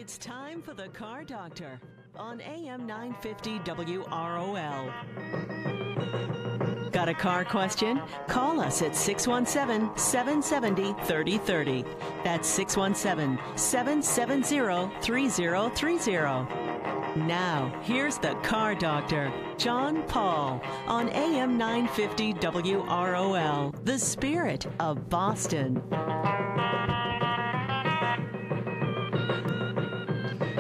It's time for the Car Doctor on AM 950 WROL. Got a car question? Call us at 617-770-3030. That's 617-770-3030. Now, here's the Car Doctor, John Paul, on AM 950 WROL, the spirit of Boston.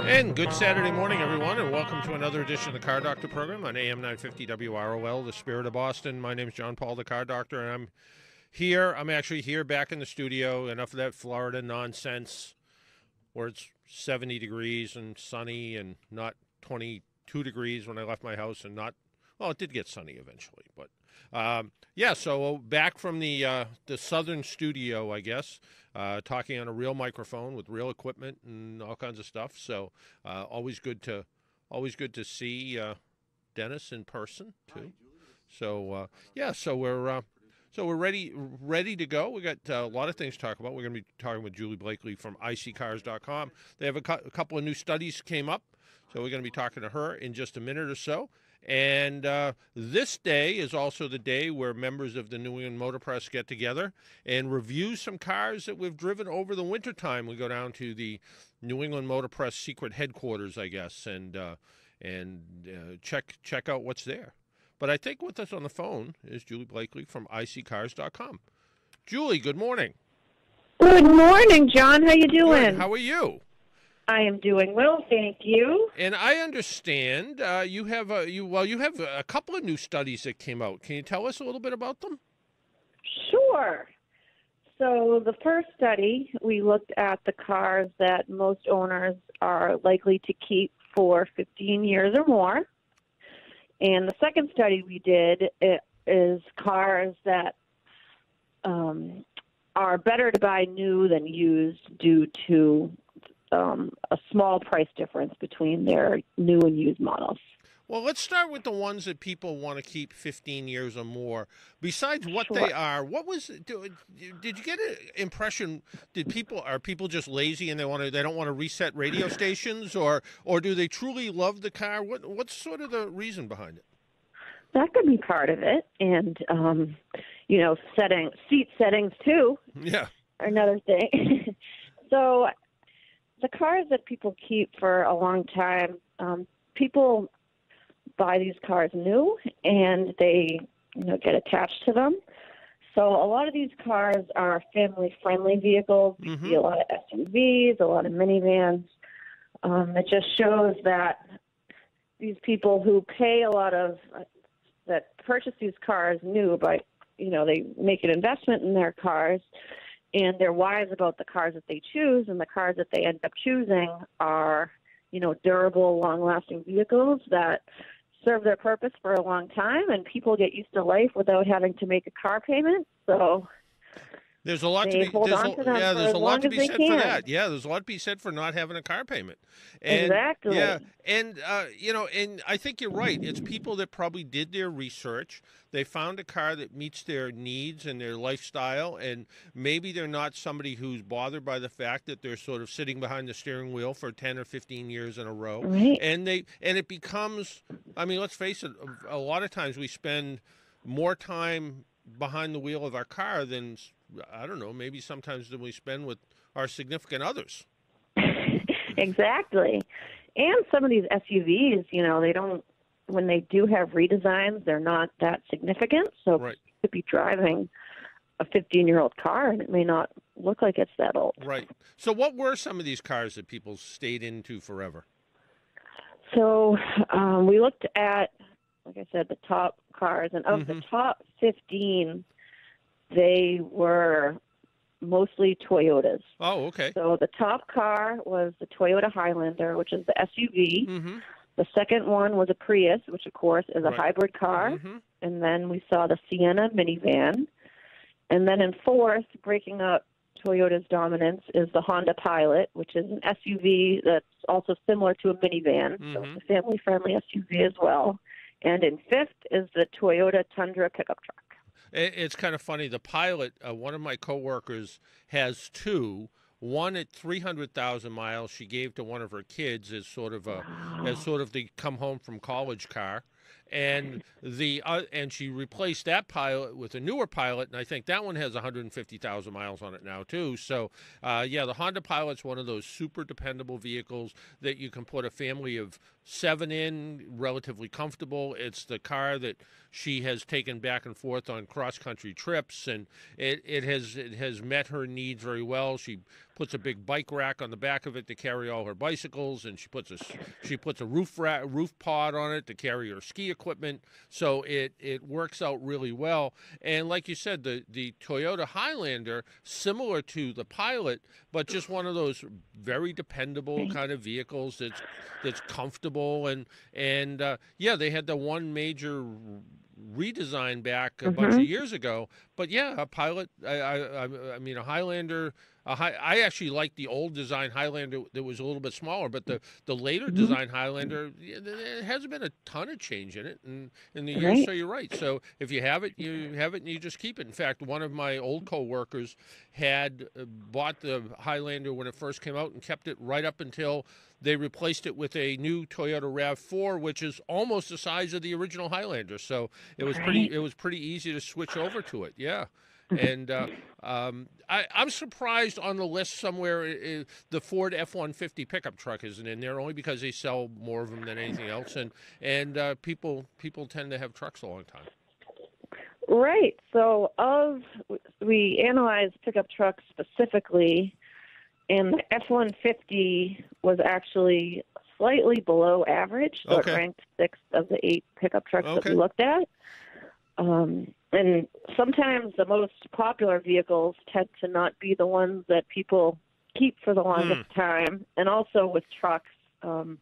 And good Saturday morning, everyone, and welcome to another edition of the Car Doctor program on AM 950 WROL, the spirit of Boston. My name is John Paul, the Car Doctor, and I'm actually here back in the studio. Enough of that Florida nonsense where it's 70 degrees and sunny and not 22 degrees when I left my house and not, well, it did get sunny eventually, but so back from the southern studio, I guess, talking on a real microphone with real equipment and all kinds of stuff. So always good to see Dennis in person too. So we're ready to go. We got a lot of things to talk about. We're going to be talking with Julie Blakely from iSeeCars.com. They have a couple of new studies came up, so we're going to be talking to her in just a minute or so. And this day is also the day where members of the New England Motor Press get together and review some cars that we've driven over the wintertime. We go down to the New England Motor Press secret headquarters, I guess, and check out what's there. But I think with us on the phone is Julie Blakely from iSeeCars.com. Julie, good morning. Good morning, John. How you doing? Good. How are you? I am doing well, thank you. And I understand you have a couple of new studies that came out. Can you tell us a little bit about them? Sure. So the first study, we looked at the cars that most owners are likely to keep for 15 years or more. And the second study we did is cars that are better to buy new than used due to a small price difference between their new and used models. Well, let's start with the ones that people want to keep 15 years or more. Besides what they are, did you get an impression? Are people just lazy and they don't want to reset radio stations, or do they truly love the car? What's sort of the reason behind it? That could be part of it, and seat settings too. Yeah, are another thing. So the cars that people keep for a long time, people buy these cars new and they get attached to them. So a lot of these cars are family-friendly vehicles. You see a lot of SUVs, a lot of minivans. It just shows that these people who pay a lot of that purchase these cars new, but they make an investment in their cars, and they're wise about the cars that they choose, and the cars that they end up choosing are, durable, long-lasting vehicles that serve their purpose for a long time, and people get used to life without having to make a car payment. So there's a lot to be said for that. Yeah, there's a lot to be said for not having a car payment. Exactly. Yeah, and and I think you're right. It's people that probably did their research. They found a car that meets their needs and their lifestyle, and maybe they're not somebody who's bothered by the fact that they're sort of sitting behind the steering wheel for 10 or 15 years in a row. Right. And it becomes, I mean, let's face it, a lot of times we spend more time behind the wheel of our car than, I don't know, maybe sometimes than we spend with our significant others. Exactly. And some of these SUVs, they don't, when they do have redesigns, they're not that significant. So right. You could be driving a 15-year-old car and it may not look like it's that old. Right. So what were some of these cars that people stayed into forever? So we looked at, like I said, the top cars, and of the top 15, they were mostly Toyotas. Oh, okay. So the top car was the Toyota Highlander, which is the SUV. Mm-hmm. The second one was a Prius, which, of course, is a hybrid car. Mm-hmm. And then we saw the Sienna minivan. And then in fourth, breaking up Toyota's dominance, is the Honda Pilot, which is an SUV that's also similar to a minivan. So it's a family-friendly SUV as well. And in fifth is the Toyota Tundra pickup truck. It's kind of funny. The Pilot, one of my coworkers has two. one at 300,000 miles she gave to one of her kids as sort of the come home from college car. And and she replaced that Pilot with a newer Pilot, and I think that one has 150,000 miles on it now too. So, the Honda Pilot's one of those super dependable vehicles that you can put a family of 7 in, relatively comfortable. It's the car that she has taken back and forth on cross-country trips, and it has met her needs very well. She puts a big bike rack on the back of it to carry all her bicycles, and she puts a roof pod on it to carry her ski equipment. So it works out really well. And like you said, the Toyota Highlander, similar to the Pilot, but just one of those very dependable kind of vehicles that's comfortable. And they had the one major redesign back a bunch of years ago. But a Pilot, I mean, a Highlander. I actually like the old design Highlander that was a little bit smaller, but the later design Highlander, there hasn't been a ton of change in it in the years. So you're right. So if you have it, and you just keep it. In fact, one of my old coworkers had bought the Highlander when it first came out and kept it right up until they replaced it with a new Toyota RAV4, which is almost the size of the original Highlander. So it was pretty easy to switch over to it. Yeah. And I'm surprised on the list somewhere the Ford F-150 pickup truck isn't in there, only because they sell more of them than anything else, and people tend to have trucks a long time. Right. So we analyzed pickup trucks specifically, and the F-150 was actually slightly below average, so it ranked 6th of the 8 pickup trucks that we looked at. And sometimes the most popular vehicles tend to not be the ones that people keep for the longest time. And also with trucks, a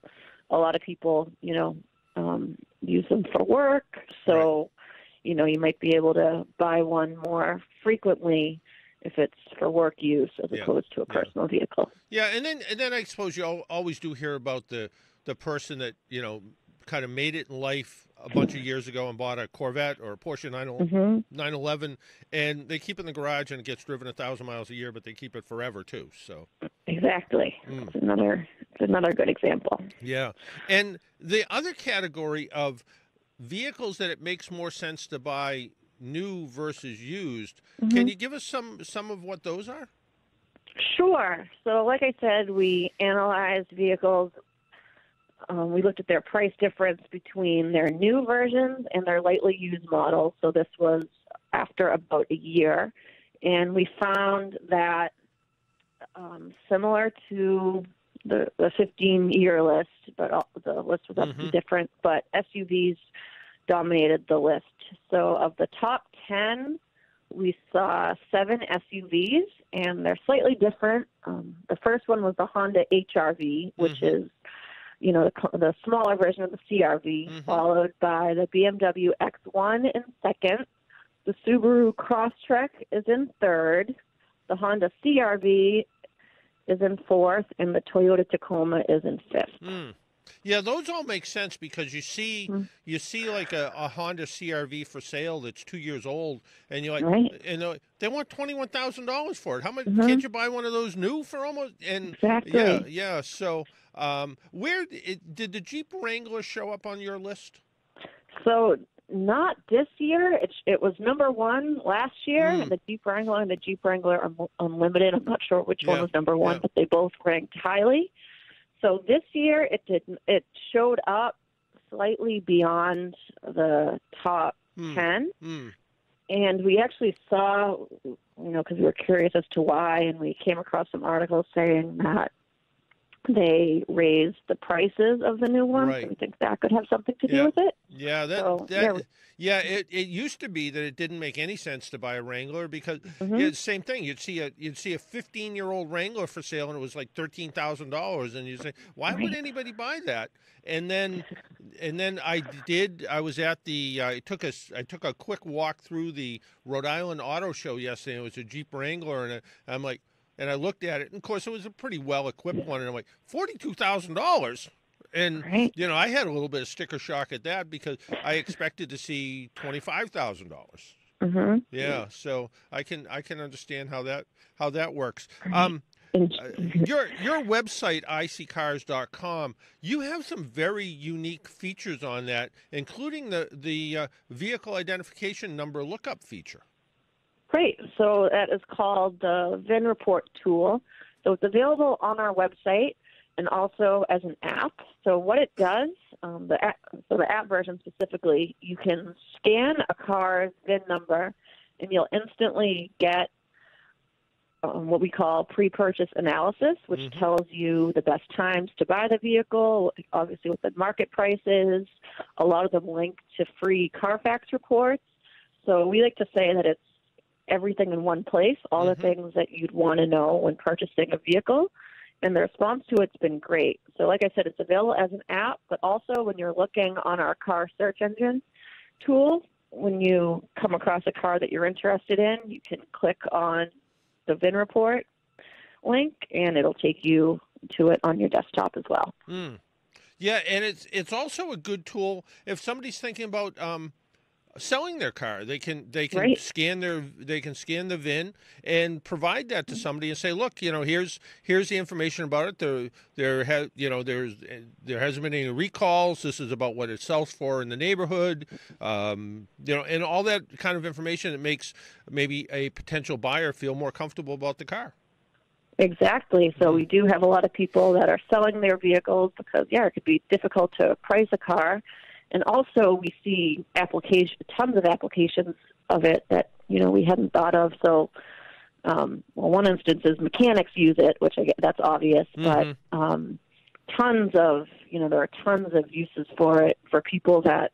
lot of people, use them for work. So, you might be able to buy one more frequently if it's for work use as opposed to a personal vehicle. Yeah, and then I suppose you always do hear about the person that, kind of made it in life a bunch of years ago and bought a Corvette or a Porsche 911, and they keep it in the garage and it gets driven 1,000 miles a year, but they keep it forever too. So exactly, it's another good example. Yeah, and the other category of vehicles that it makes more sense to buy new versus used. Can you give us some of what those are? Sure. So, like I said, we analyzed vehicles. We looked at their price difference between their new versions and their lightly used models. So this was after about a year. And we found that similar to the 15-year list, but the list was obviously different, but SUVs dominated the list. So of the top 10, we saw 7 SUVs, and they're slightly different. The first one was the Honda HR-V, which is the smaller version of the CR-V, followed by the BMW X1 in second. The Subaru Crosstrek is in third. The Honda CR-V is in fourth, and the Toyota Tacoma is in fifth. Yeah, those all make sense because you see like a Honda CR-V for sale that's 2 years old, and you're like, they want $21,000 for it. How much can't you buy one of those new for almost? And exactly. Yeah. So, where did the Jeep Wrangler show up on your list? So not this year. It was number 1 last year. The Jeep Wrangler and the Jeep Wrangler Unlimited. I'm not sure which one was number 1, but they both ranked highly. So this year it showed up slightly beyond the top 10. And we actually saw, because we were curious as to why, and we came across some articles saying that they raised the prices of the new ones. Right. So we think that could have something to do with it. Yeah, it used to be that it didn't make any sense to buy a Wrangler because same thing. You'd see a 15-year-old Wrangler for sale and it was like $13,000, and you'd say, why would anybody buy that? And then I took a quick walk through the Rhode Island Auto Show yesterday. It was a Jeep Wrangler, and I'm like. And I looked at it, and of course, it was a pretty well-equipped one. And I'm like, $42,000, and I had a little bit of sticker shock at that because I expected to see $25,000. Yeah, so I can understand how that works. Your website, iSeeCars.com, you have some very unique features on that, including the vehicle identification number lookup feature. Great. So that is called the VIN Report tool. So it's available on our website and also as an app. So what it does, the app version specifically, you can scan a car's VIN number and you'll instantly get what we call pre-purchase analysis, which tells you the best times to buy the vehicle, obviously what the market price is. A lot of them link to free Carfax reports. So we like to say that it's everything in one place, all the things that you'd want to know when purchasing a vehicle. And the response to it's been great. So like I said, it's available as an app, but also when you're looking on our car search engine tool, when you come across a car that you're interested in, you can click on the VIN Report link, and it'll take you to it on your desktop as well. Yeah, and it's also a good tool if somebody's thinking about selling their car. They can Right. scan the VIN and provide that to somebody and say, look, here's the information about it. There hasn't been any recalls. This is about what it sells for in the neighborhood. And all that kind of information that makes maybe a potential buyer feel more comfortable about the car. Exactly. So we do have a lot of people that are selling their vehicles because, it could be difficult to price a car. And also we see tons of applications of it that, we hadn't thought of. So, one instance is mechanics use it, which that's obvious, but tons of, there are tons of uses for it for people that,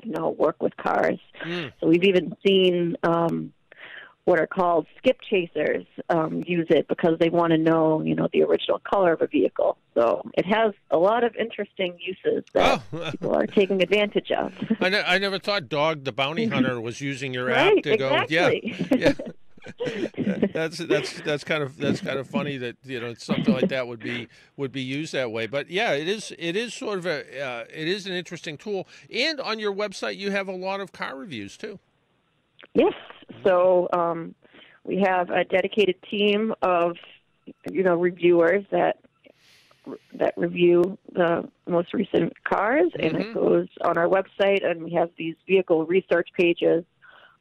work with cars. So we've even seen what are called skip chasers use it because they want to know, the original color of a vehicle. So it has a lot of interesting uses that people are taking advantage of. I never thought Dog the Bounty Hunter was using your Right, app to exactly. go. Yeah. That's kind of funny that something like that would be used that way. But yeah, it is sort of it is an interesting tool. And on your website, you have a lot of car reviews too. Yes. So we have a dedicated team of, reviewers that review the most recent cars, and it goes on our website, and we have these vehicle research pages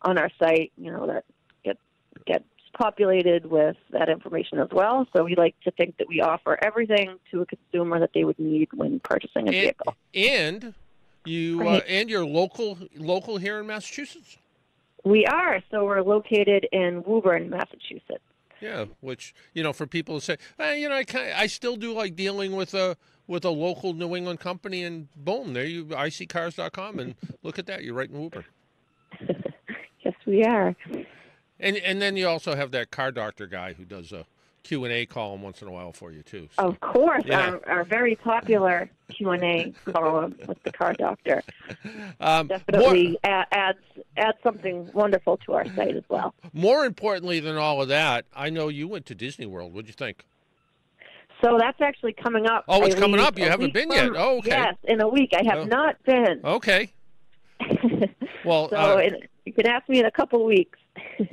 on our site, that gets populated with that information as well. So we like to think that we offer everything to a consumer that they would need when purchasing a vehicle. And you and you're local here in Massachusetts. We are. So we're located in Woburn, Massachusetts. Yeah, which, for people to say, I still do like dealing with a local New England company, and boom, there you iSeeCars.com, and look at that, you're right in Woburn. Yes, we are. And then you also have that car doctor guy who does a Q&A column once in a while for you too. So. Of course, our very popular Q&A column with the car doctor definitely adds something wonderful to our site as well. More importantly than all of that, I know you went to Disney World. What'd you think? So that's actually coming up. Oh, it's coming up. You haven't been yet. Oh, okay. Yes, in a week. I have not been. Okay. Well, so you can ask me in a couple of weeks.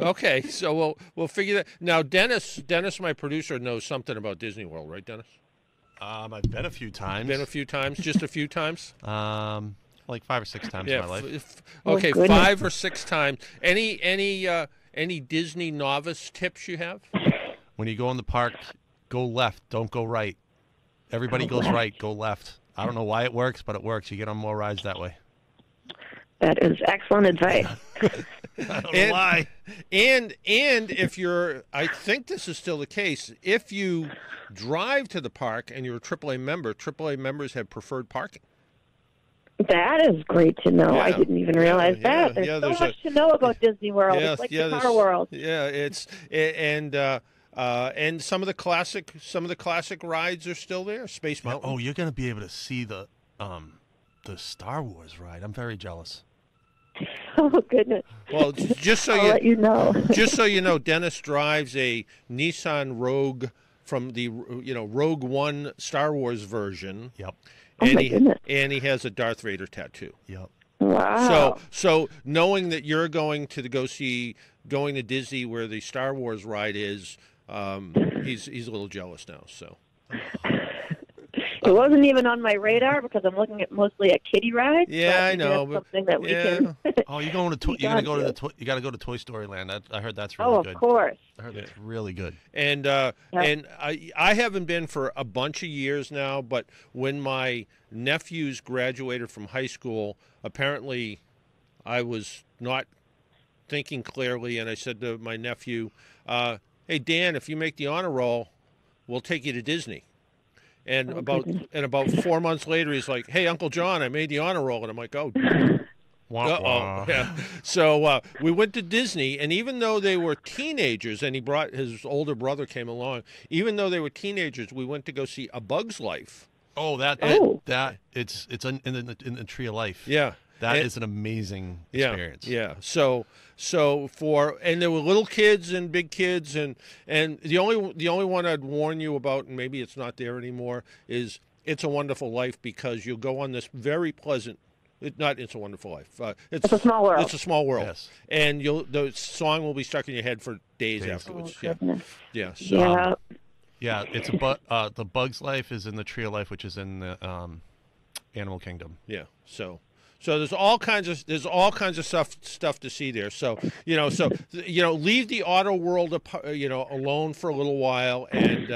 Okay, so we'll figure that. Now, Dennis, my producer, knows something about Disney World, right, Dennis? I've been a few times. Been a few times, just a few times. Like 5 or 6 times in my life. Okay, 5 or 6 times. Any Disney novice tips you have? When you go in the park, go left, don't go right. Everybody goes right, go left. I don't know why it works, but it works. You get on more rides that way. That is excellent advice. I don't know why. And if you're, I think this is still the case, if you drive to the park and you're a AAA member, AAA members have preferred parking. That is great to know. Yeah. I didn't even realize that. There's so much to know about Disney World. It's like the car world. Yeah, and some of the classic rides are still there. Space Mountain. Oh, you're gonna be able to see the Star Wars ride. I'm very jealous. Oh goodness. Well, just so I'll let you know. Just so you know, Dennis drives a Nissan Rogue from the Rogue One Star Wars version. Yep. And he has a Darth Vader tattoo. Yep. Wow. So knowing that you're going to Disney where the Star Wars ride is, he's a little jealous now. So It wasn't even on my radar because I'm looking at mostly at kiddie rides. Yeah, but I maybe know, That's but- something that we yeah. can. Oh, you're going to He's you're gonna on go to to. you got to go to Toy Story Land. I heard that's really Oh, good. of course. I heard that's really good. And I haven't been for a bunch of years now, but when my nephews graduated from high school, apparently I was not thinking clearly, and I said to my nephew, "Hey Dan, if you make the honor roll, we'll take you to Disney." And about 4 months later, he's like, "Hey, Uncle John, I made the honor roll," and I'm like, "Oh." Wah, Uh-oh. wah. Yeah. So we went to Disney, and even though they were teenagers, and he brought his older brother came along, even though they were teenagers, we went to go see A Bug's Life. Oh, that it's in the Tree of Life. Yeah. That And- is an amazing Yeah. experience. Yeah. So and there were little kids and big kids, and the only one I'd warn you about, and maybe it's not there anymore, is It's a Wonderful Life, because you'll go on this very pleasant. It's a Wonderful Life. It's a Small World. It's a small world. Yes. And the song will be stuck in your head for days afterwards. Oh, goodness. Yeah. So, Yeah. Yeah, it's the Bug's Life is in the Tree of Life, which is in the Animal Kingdom. Yeah. So there's all kinds of stuff to see there. So leave the auto world alone for a little while, and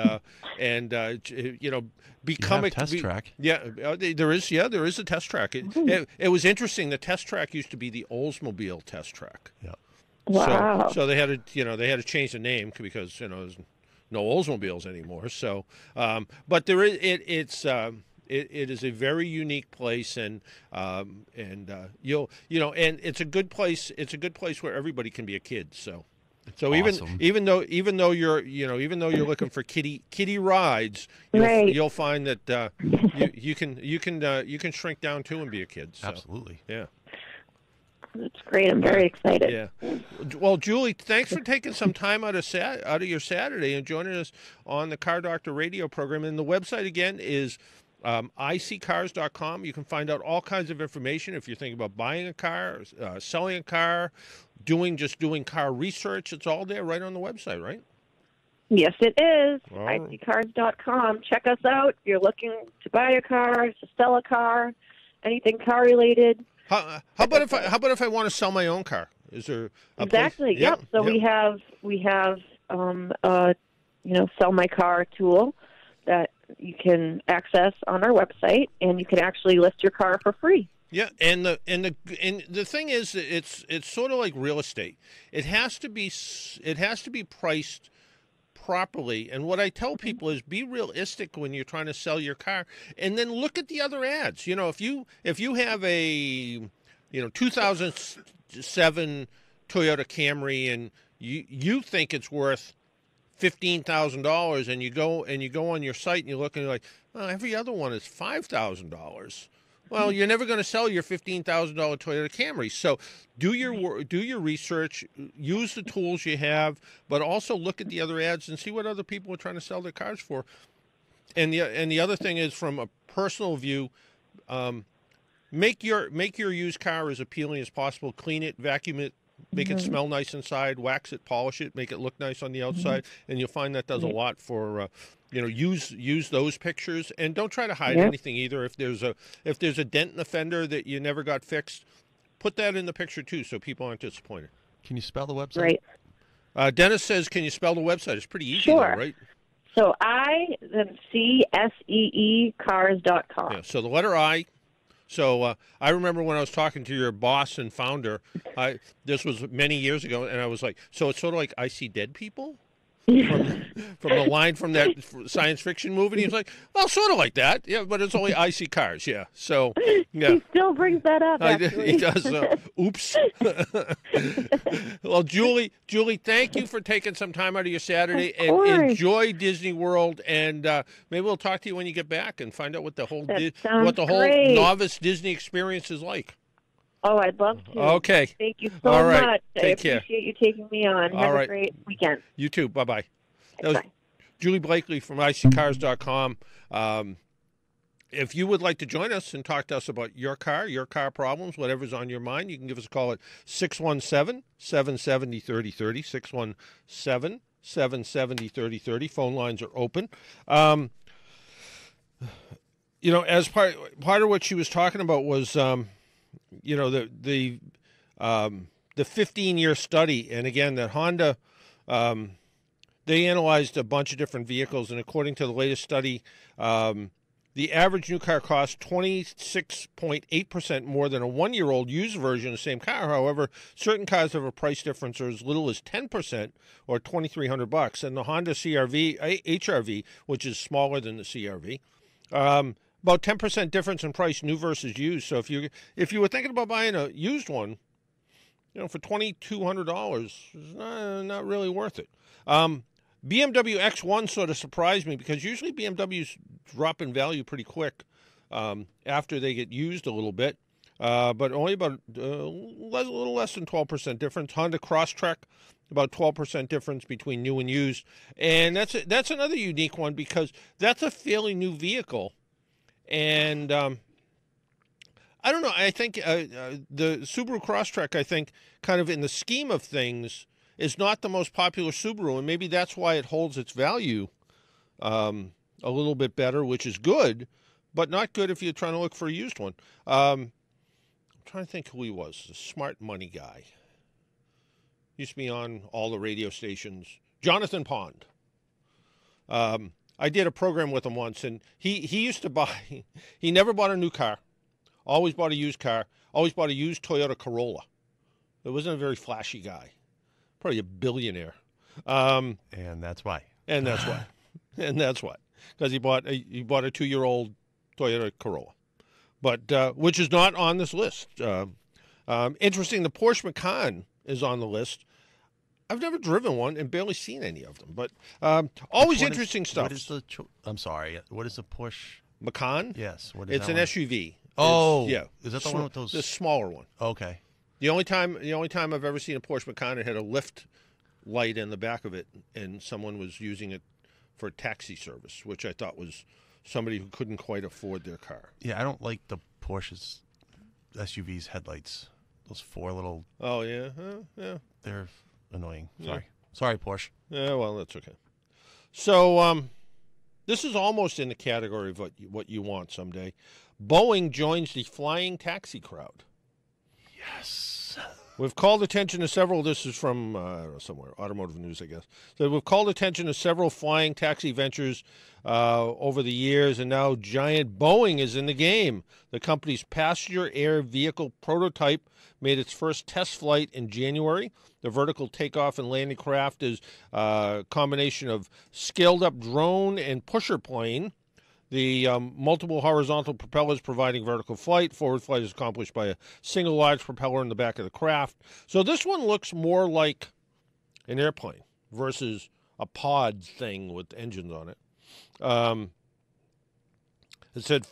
become You have Test Track. Yeah, there is a test track. It was interesting. The test track used to be the Oldsmobile test track. Yeah. Wow. So they had to change the name because there's no Oldsmobiles anymore. So, but there is it is a very unique place, and it's a good place. It's a good place where everybody can be a kid. So Awesome. even though you're looking for kiddie rides, Right. you'll find that you can shrink down too and be a kid. So, Absolutely. yeah. That's great. I'm very excited. Yeah. Well, Julie, thanks for taking some time out of your Saturday and joining us on the Car Doctor radio program. And the website again is iccars.com. You can find out all kinds of information if you're thinking about buying a car, selling a car, doing car research. It's all there right on the website, right? Yes, it is. All right. iccars.com. Check us out. If you're looking to buy a car, to sell a car, anything car related. How about if I want to sell my own car? Is there a Exactly. place? Yep. So we have sell my car tool that you can access on our website, and you can actually list your car for free. Yeah, and the thing is, it's sort of like real estate. It has to be priced properly. And what I tell people is be realistic when you're trying to sell your car, and then look at the other ads. If you have a 2007 Toyota Camry and you think it's worth $15,000, and you go on your site and you look and you're like, oh, every other one is $5,000. Well, you're never going to sell your $15,000 Toyota Camry. So do your research, use the tools you have, but also look at the other ads and see what other people are trying to sell their cars for. And the other thing is, from a personal view, make your used car as appealing as possible. Clean it, vacuum it, make it smell nice inside, wax it, polish it, make it look nice on the outside, and you'll find that does a lot for use those pictures, and don't try to hide anything either. If there's a dent in the fender that you never got fixed, put that in the picture too, so people aren't disappointed. Can you spell the website? Right. Dennis says, can you spell the website? It's pretty easy, Sure. though, right? So ICSEE cars.com. Yeah. So the letter I. So I remember when I was talking to your boss and founder, this was many years ago, and I was like, so it's sort of like I See Dead People? From the line from that science fiction movie. He was like, well, sort of like that. Yeah, but it's only I See Cars. Yeah. So, yeah. He still brings that up, actually. He does. Oops. Well, Julie, thank you for taking some time out of your Saturday, and course. enjoy Disney World. And maybe we'll talk to you when you get back and find out what the whole sounds great. novice Disney experience is like. Oh, I'd love to. Okay. Thank you so All right. much. Take I care. appreciate you taking me on. All Have right. a great weekend. You too. Bye-bye. That was Bye. Julie Blakely from iccars.com. If you would like to join us and talk to us about your car problems, whatever's on your mind, you can give us a call at 617-770-3030, 877-770-3030. Phone lines are open. As part of what she was talking about was, the 15-year study. And again, that Honda, they analyzed a bunch of different vehicles. And according to the latest study, the average new car costs 26.8% more than a one-year-old used version of the same car. However, certain cars have a price difference of as little as 10% or $2,300. And the Honda HRV, which is smaller than the CRV, about 10% difference in price, new versus used. So if you were thinking about buying a used one, for $2,200, it's not really worth it. BMW X1 sort of surprised me because usually BMWs drop in value pretty quick after they get used a little bit, but only about a little less than 12% difference. Honda Crosstrek, about 12% difference between new and used. And that's another unique one because that's a fairly new vehicle. And I don't know, I think the Subaru Crosstrek, I think, kind of in the scheme of things, is not the most popular Subaru, and maybe that's why it holds its value a little bit better, which is good, but not good if you're trying to look for a used one. I'm trying to think who he was, the smart money guy. Used to be on all the radio stations. Jonathan Pond. I did a program with him once, and he used to buy, he never bought a new car, always bought a used car, always bought a used Toyota Corolla. It wasn't a very flashy guy. Probably a billionaire. And that's why. And that's why. And that's why. Because he bought a 2-year-old Toyota Corolla, but which is not on this list. Interesting, the Porsche Macan is on the list. I've never driven one and barely seen any of them, but always interesting stuff. What is the? I'm sorry. What is the Porsche Macan? Yes. What is it's that an one? SUV. Oh, yeah. Is that the one with those? The smaller one. Okay. The only time I've ever seen a Porsche Macan, it had a lift light in the back of it, and someone was using it for taxi service, which I thought was somebody who couldn't quite afford their car. Yeah, I don't like the Porsche's SUV's headlights. Those 4 little. Oh yeah, yeah. They're annoying. Yeah. Sorry, Porsche. Yeah, well, that's okay. So this is almost in the category of what you want someday. Boeing joins the flying taxi crowd. Yes. We've called attention to several. This is from somewhere, Automotive News, I guess. So we've called attention to several flying taxi ventures over the years, and now giant Boeing is in the game. The company's passenger air vehicle prototype made its first test flight in January. The vertical takeoff and landing craft is a combination of scaled-up drone and pusher plane. The multiple horizontal propellers providing vertical flight. Forward flight is accomplished by a single large propeller in the back of the craft. So this one looks more like an airplane versus a pod thing with engines on it. It said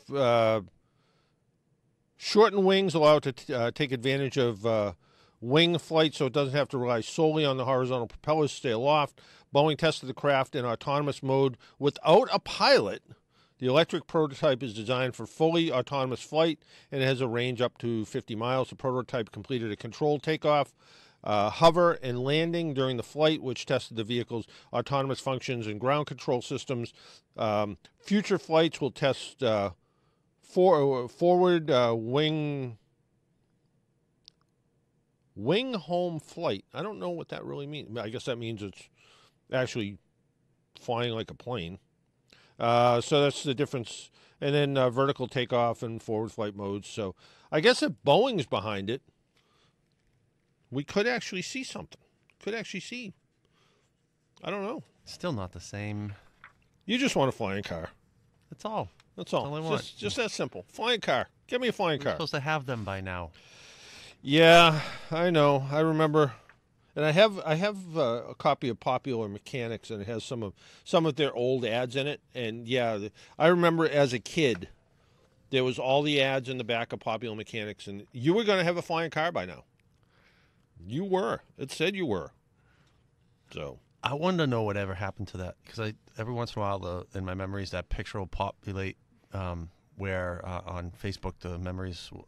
shortened wings allow it to take advantage of wing flight so it doesn't have to rely solely on the horizontal propellers to stay aloft. Boeing tested the craft in autonomous mode without a pilot. The electric prototype is designed for fully autonomous flight and it has a range up to 50 miles. The prototype completed a controlled takeoff, hover, and landing during the flight, which tested the vehicle's autonomous functions and ground control systems. Future flights will test forward wing home flight. I don't know what that really means. I guess that means it's actually flying like a plane. So that's the difference. And then vertical takeoff and forward flight modes. So I guess if Boeing's behind it, we could actually see something. Could actually see. I don't know. Still not the same. You just want a flying car. That's all. That's all. That's all I want. Just that simple. Flying car. Give me a flying We're car. supposed to have them by now. Yeah, I know. I remember. And I have a copy of Popular Mechanics, and it has some of their old ads in it. And yeah, I remember as a kid, there was all the ads in the back of Popular Mechanics, and you were going to have a flying car by now. You were. It said you were. So I want to know whatever happened to that because every once in a while, in my memories, that picture will populate where on Facebook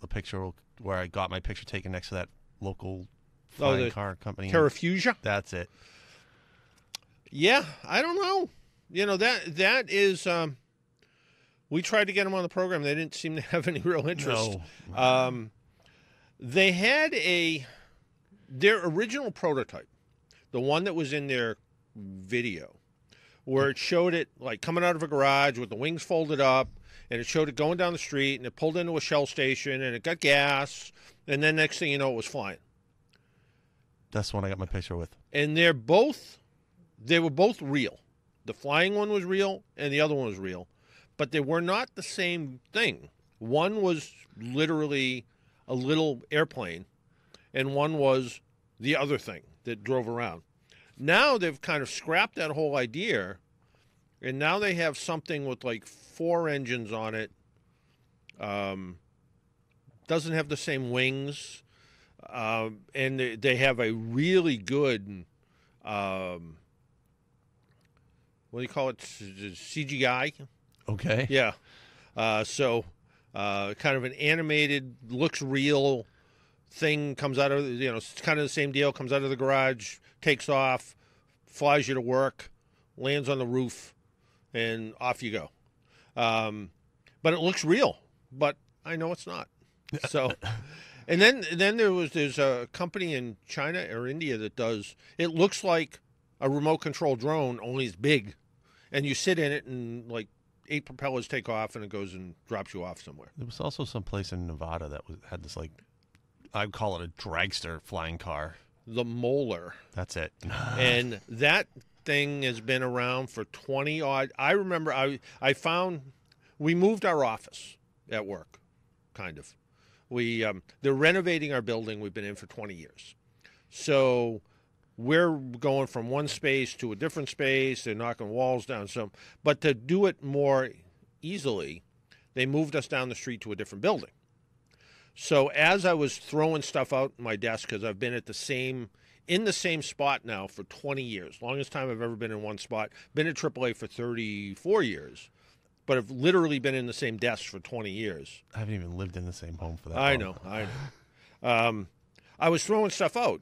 a picture where I got my picture taken next to that local flying car company. Terrafugia? That's it. Yeah, I don't know. That is. We tried to get them on the program. They didn't seem to have any real interest. No. They had their original prototype, the one that was in their video, where it showed it like coming out of a garage with the wings folded up, and it showed it going down the street, and it pulled into a Shell station, and it got gas, and then next thing you know, it was flying. That's the one I got my picture with. And they were both real. The flying one was real, and the other one was real, but they were not the same thing. One was literally a little airplane, and one was the other thing that drove around. Now they've kind of scrapped that whole idea, and now they have something with like 4 engines on it. Doesn't have the same wings, and they have a really good, what do you call it, CGI? Okay. Yeah. So kind of an animated, looks real thing comes out of, it's kind of the same deal, comes out of the garage, takes off, flies you to work, lands on the roof, and off you go. But it looks real, but I know it's not. So, and then there's a company in China or India that does, it looks like a remote control drone, only it's big, and you sit in it and like 8 propellers take off and it goes and drops you off somewhere. There was also some place in Nevada that had this, like, I'd call it a dragster flying car. The Moeller. That's it. And that thing has been around for 20 odd. I remember I found, we moved our office at work, kind of. They're renovating our building we've been in for 20 years. So we're going from one space to a different space. They're knocking walls down. But to do it more easily, they moved us down the street to a different building. So as I was throwing stuff out in my desk, because I've been in the same spot now for 20 years, longest time I've ever been in one spot, been at AAA for 34 years, but I've literally been in the same desk for 20 years. I haven't even lived in the same home for that I long. know. I was throwing stuff out,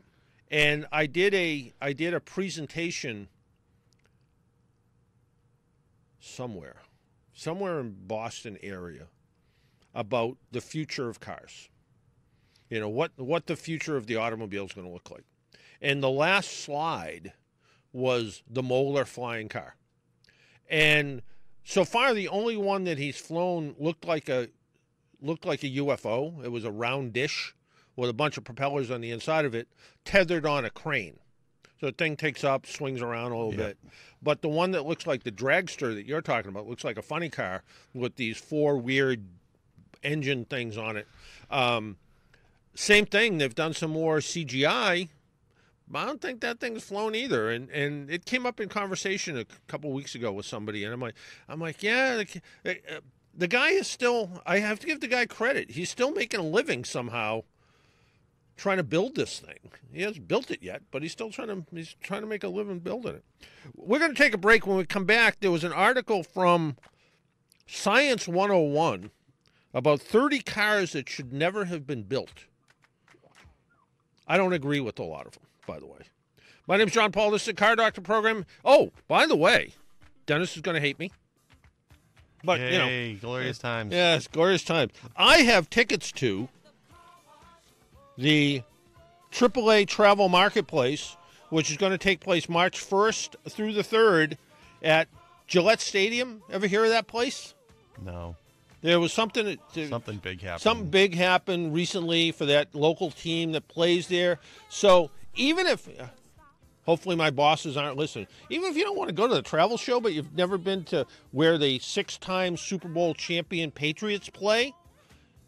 and I did a presentation somewhere in Boston area about the future of cars. What the future of the automobile is going to look like. And the last slide was the Moeller flying car. And so far, the only one that he's flown looked like a UFO. It was a round dish with a bunch of propellers on the inside of it, tethered on a crane. So the thing takes up, swings around a little bit. But the one that looks like the dragster that you're talking about looks like a funny car with these 4 weird engine things on it. Same thing. They've done some more CGI. But I don't think that thing's flown either. And it came up in conversation a couple of weeks ago with somebody, and I'm like, yeah, the guy is still. I have to give the guy credit. He's still making a living somehow, trying to build this thing. He hasn't built it yet, but he's still trying to make a living building it. We're going to take a break. When we come back, there was an article from Science 101 about 30 cars that should never have been built. I don't agree with a lot of them, by the way. My name's John Paul. This is the Car Doctor program. Oh, by the way, Dennis is going to hate me. But, Yay, glorious times. Yes, glorious times. I have tickets to the AAA Travel Marketplace, which is going to take place March 1st through the 3rd at Gillette Stadium. Ever hear of that place? No. There was something big happened. Something big happened recently for that local team that plays there. So even if, hopefully my bosses aren't listening, even if you don't want to go to the travel show, but you've never been to where the 6-time Super Bowl champion Patriots play,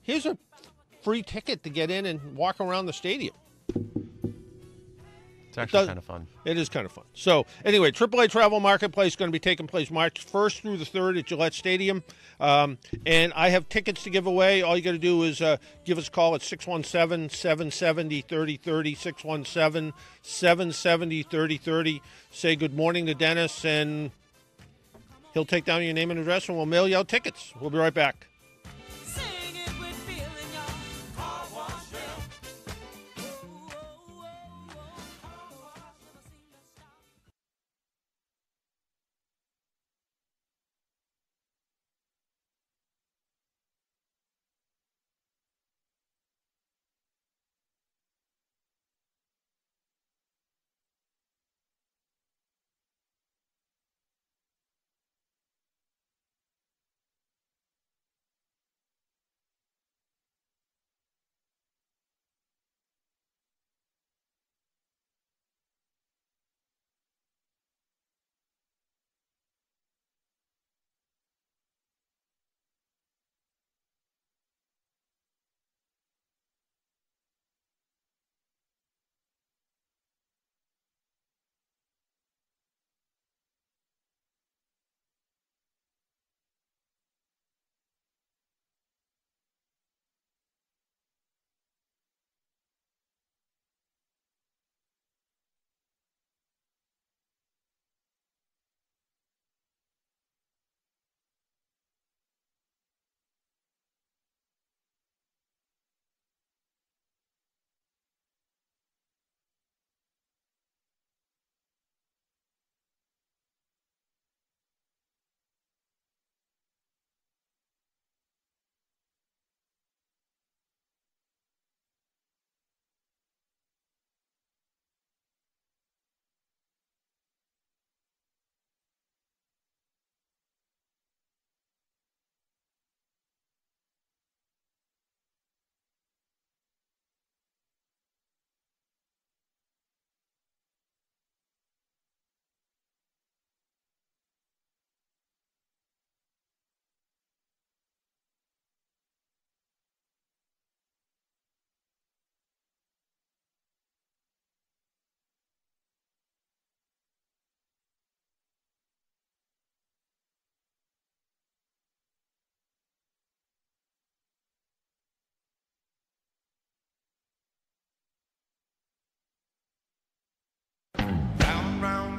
here's a free ticket to get in and walk around the stadium. It's actually kind of fun. It is kind of fun. So, anyway, AAA Travel Marketplace is going to be taking place March 1st through the 3rd at Gillette Stadium. And I have tickets to give away. All you got to do is give us a call at 617-770-3030, 617-770-3030. Say good morning to Dennis, and he'll take down your name and address, and we'll mail you out tickets. We'll be right back.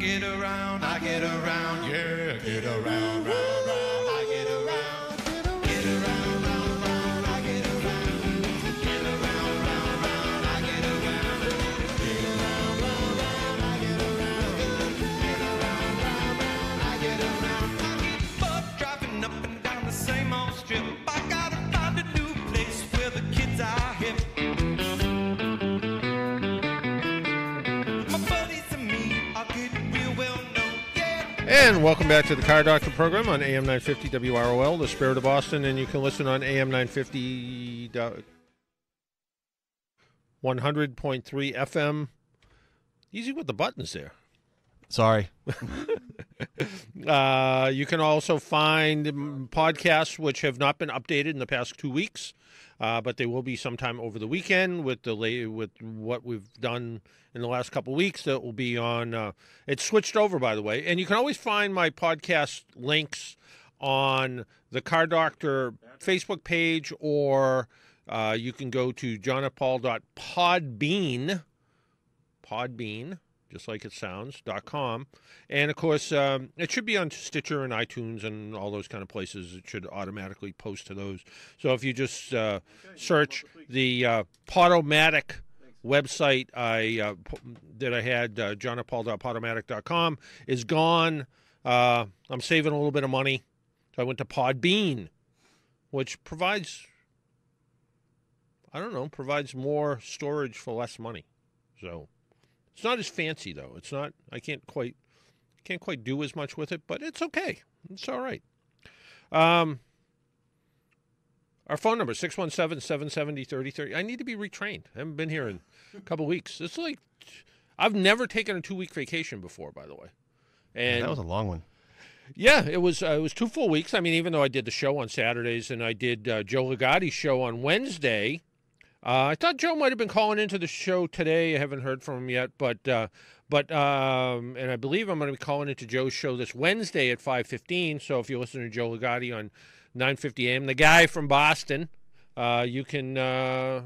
get around, I get around, yeah, get around, round, round, I get around, get around, round, round, I get around, get around, round, round, I get around, get around, round, round, I get around, get around, round, round, I get around. I get bored driving up and down the same old strip. I gotta find a new place where the kids are hip. And welcome back to the Car Doctor program on AM 950 WROL, the Spirit of Boston, and you can listen on AM 950 100.3 FM. Easy with the buttons there. Sorry. You can also find podcasts which have not been updated in the past 2 weeks, but they will be sometime over the weekend with with what we've done in the last couple of weeks. That will be on. It's switched over, by the way, and you can always find my podcast links on the Car Doctor Facebook page, or you can go to johnpaul.podbean, just like it sounds, .com. And, of course, it should be on Stitcher and iTunes and all those kind of places. It should automatically post to those. So if you just search the Podomatic website that I had, johnpaul.podomatic.com, is gone. I'm saving a little bit of money. So I went to Podbean, which provides more storage for less money. So it's not as fancy, though. It's not. I can't quite do as much with it, but it's okay. It's all right. Our phone number, 617-770-3030. I need to be retrained. I haven't been here in a couple weeks. It's like I've never taken a 2-week vacation before, by the way. And that was a long one. Yeah, it was 2 full weeks. I mean, even though I did the show on Saturdays and I did Joe Ligotti's show on Wednesday, I thought Joe might have been calling into the show today. I haven't heard from him yet, but and I believe I'm going to be calling into Joe's show this Wednesday at 5:15. So if you listen to Joe Ligotti on 950 AM, the guy from Boston, you can. I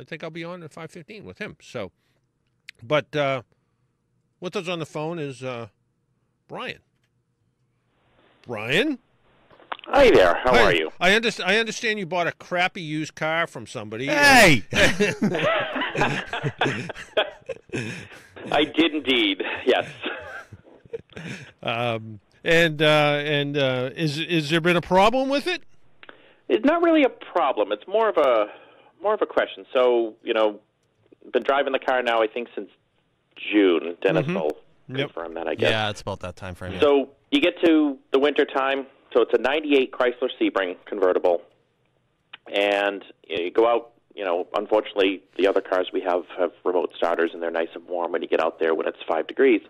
think I'll be on at 5:15 with him. So, but with us on the phone is Brian. Brian. Hi there. How Hi. are you? I understand you bought a crappy used car from somebody. Hey! I did indeed. Yes. And is there been a problem with it? It's not really a problem. It's more of a question. So, been driving the car now, I think, since June. Dennis will confirm that, I guess. Yeah, it's about that time frame. Yeah. So you get to the winter time. So it's a 98 Chrysler Sebring convertible. And you go out, unfortunately, the other cars we have remote starters, and they're nice and warm when you get out there when it's 5 degrees.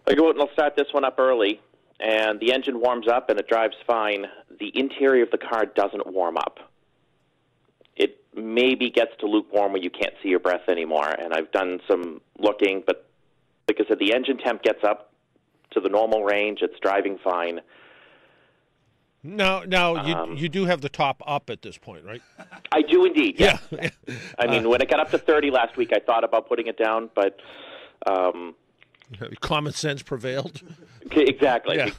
I go out and I'll start this one up early, and the engine warms up and it drives fine. The interior of the car doesn't warm up. It maybe gets to lukewarm where you can't see your breath anymore, and I've done some looking, but like I said, the engine temp gets up to the normal range. It's driving fine. No, you do have the top up at this point, right? I do indeed, yeah. I mean, when it got up to 30 last week, I thought about putting it down, but... common sense prevailed. Exactly. Yeah.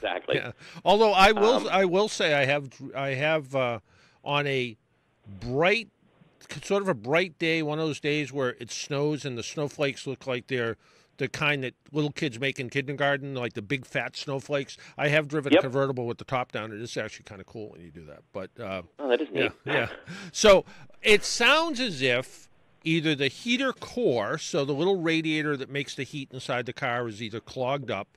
Although I will say I have on a bright, sort of a bright day, one of those days where it snows and the snowflakes look like they're the kind that little kids make in kindergarten, like the big fat snowflakes. I have driven a convertible with the top down. It is actually kind of cool when you do that. But that is neat. Yeah. So it sounds as if either the heater core, so the little radiator that makes the heat inside the car, is either clogged up,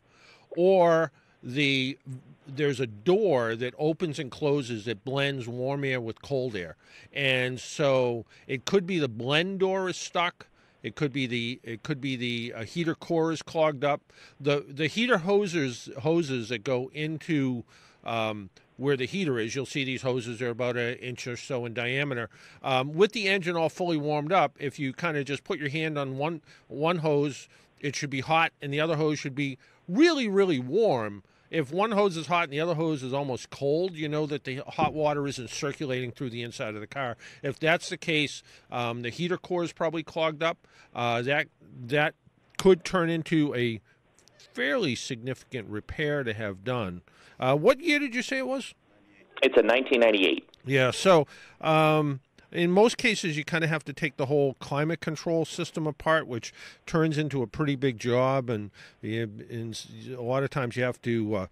or there's a door that opens and closes that blends warm air with cold air. And so it could be the blend door is stuck. It could be the heater core is clogged up. The heater hoses that go into where the heater is, you'll see these hoses are about an inch or so in diameter. With the engine all fully warmed up, if you kind of just put your hand on one hose, it should be hot, and the other hose should be really, really warm. If one hose is hot and the other hose is almost cold, you know that the hot water isn't circulating through the inside of the car. If that's the case, the heater core is probably clogged up. That could turn into a fairly significant repair to have done. What year did you say it was? It's a 1998. Yeah, so in most cases, you kind of have to take the whole climate control system apart, which turns into a pretty big job, and a lot of times you have to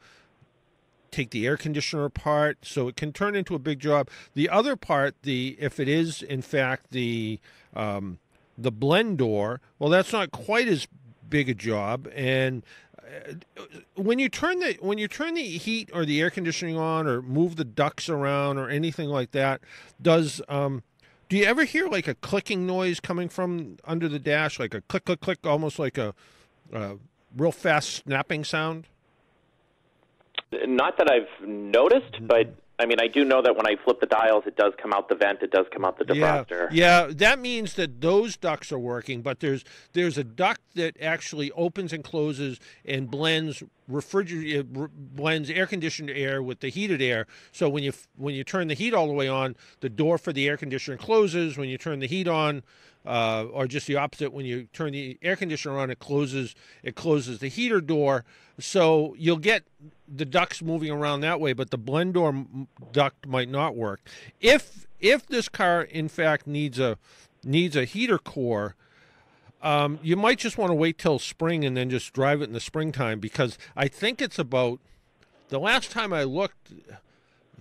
take the air conditioner apart, so it can turn into a big job. The other part, if it is in fact the blend door, well, that's not quite as big a job, and when you turn the heat or the air conditioning on, or move the ducts around, or anything like that, do you ever hear like a clicking noise coming from under the dash, like a click, click, click, almost like a real fast snapping sound? Not that I've noticed, but I mean, I do know that when I flip the dials, it does come out the vent, it does come out the defroster. Yeah, that means that those ducts are working, but there's a duct that actually opens and closes and blends blends air-conditioned air with the heated air. So when you turn the heat all the way on, the door for the air conditioner closes. When you turn the heat on, or just the opposite, when you turn the air conditioner on, it closes the heater door. So you'll get the ducts moving around that way, but the blend door duct might not work. If this car in fact needs a heater core, you might just want to wait till spring and then just drive it in the springtime, because I think it's about, the last time I looked,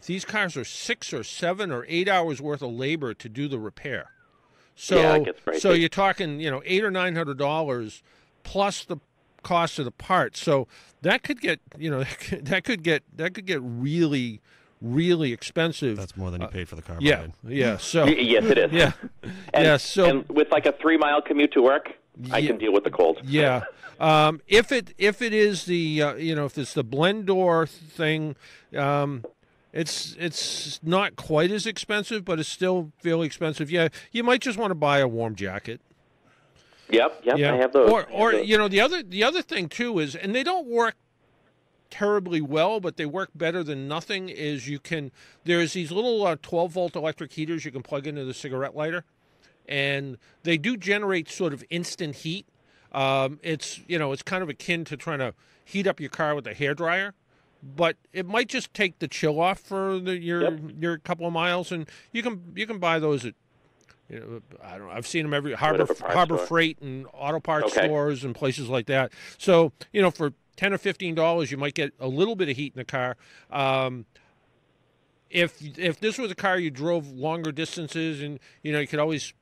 these cars are 6 or 7 or 8 hours worth of labor to do the repair. So, yeah, it gets crazy. So you're talking, $800 or $900 plus the cost of the parts. So that could get, that could get really, really expensive. That's more than you paid for the car. Yeah, yeah. So yes, it is. Yeah, So and with like a 3-mile commute to work, I can deal with the cold. Yeah. If it is the if it's the blend door thing, it's not quite as expensive, but it's still fairly expensive. Yeah, you might just want to buy a warm jacket. Yep, Yeah. I have those. Or the other thing too is, and they don't work terribly well, but they work better than nothing, is there's these little 12-volt electric heaters you can plug into the cigarette lighter, and they do generate sort of instant heat. It's kind of akin to trying to heat up your car with a hairdryer, but it might just take the chill off for your couple of miles, and you can buy those at, I don't know, I've seen them every Harbor Freight and auto parts stores and places like that. So for $10 or $15, you might get a little bit of heat in the car. If this was a car you drove longer distances, and you could always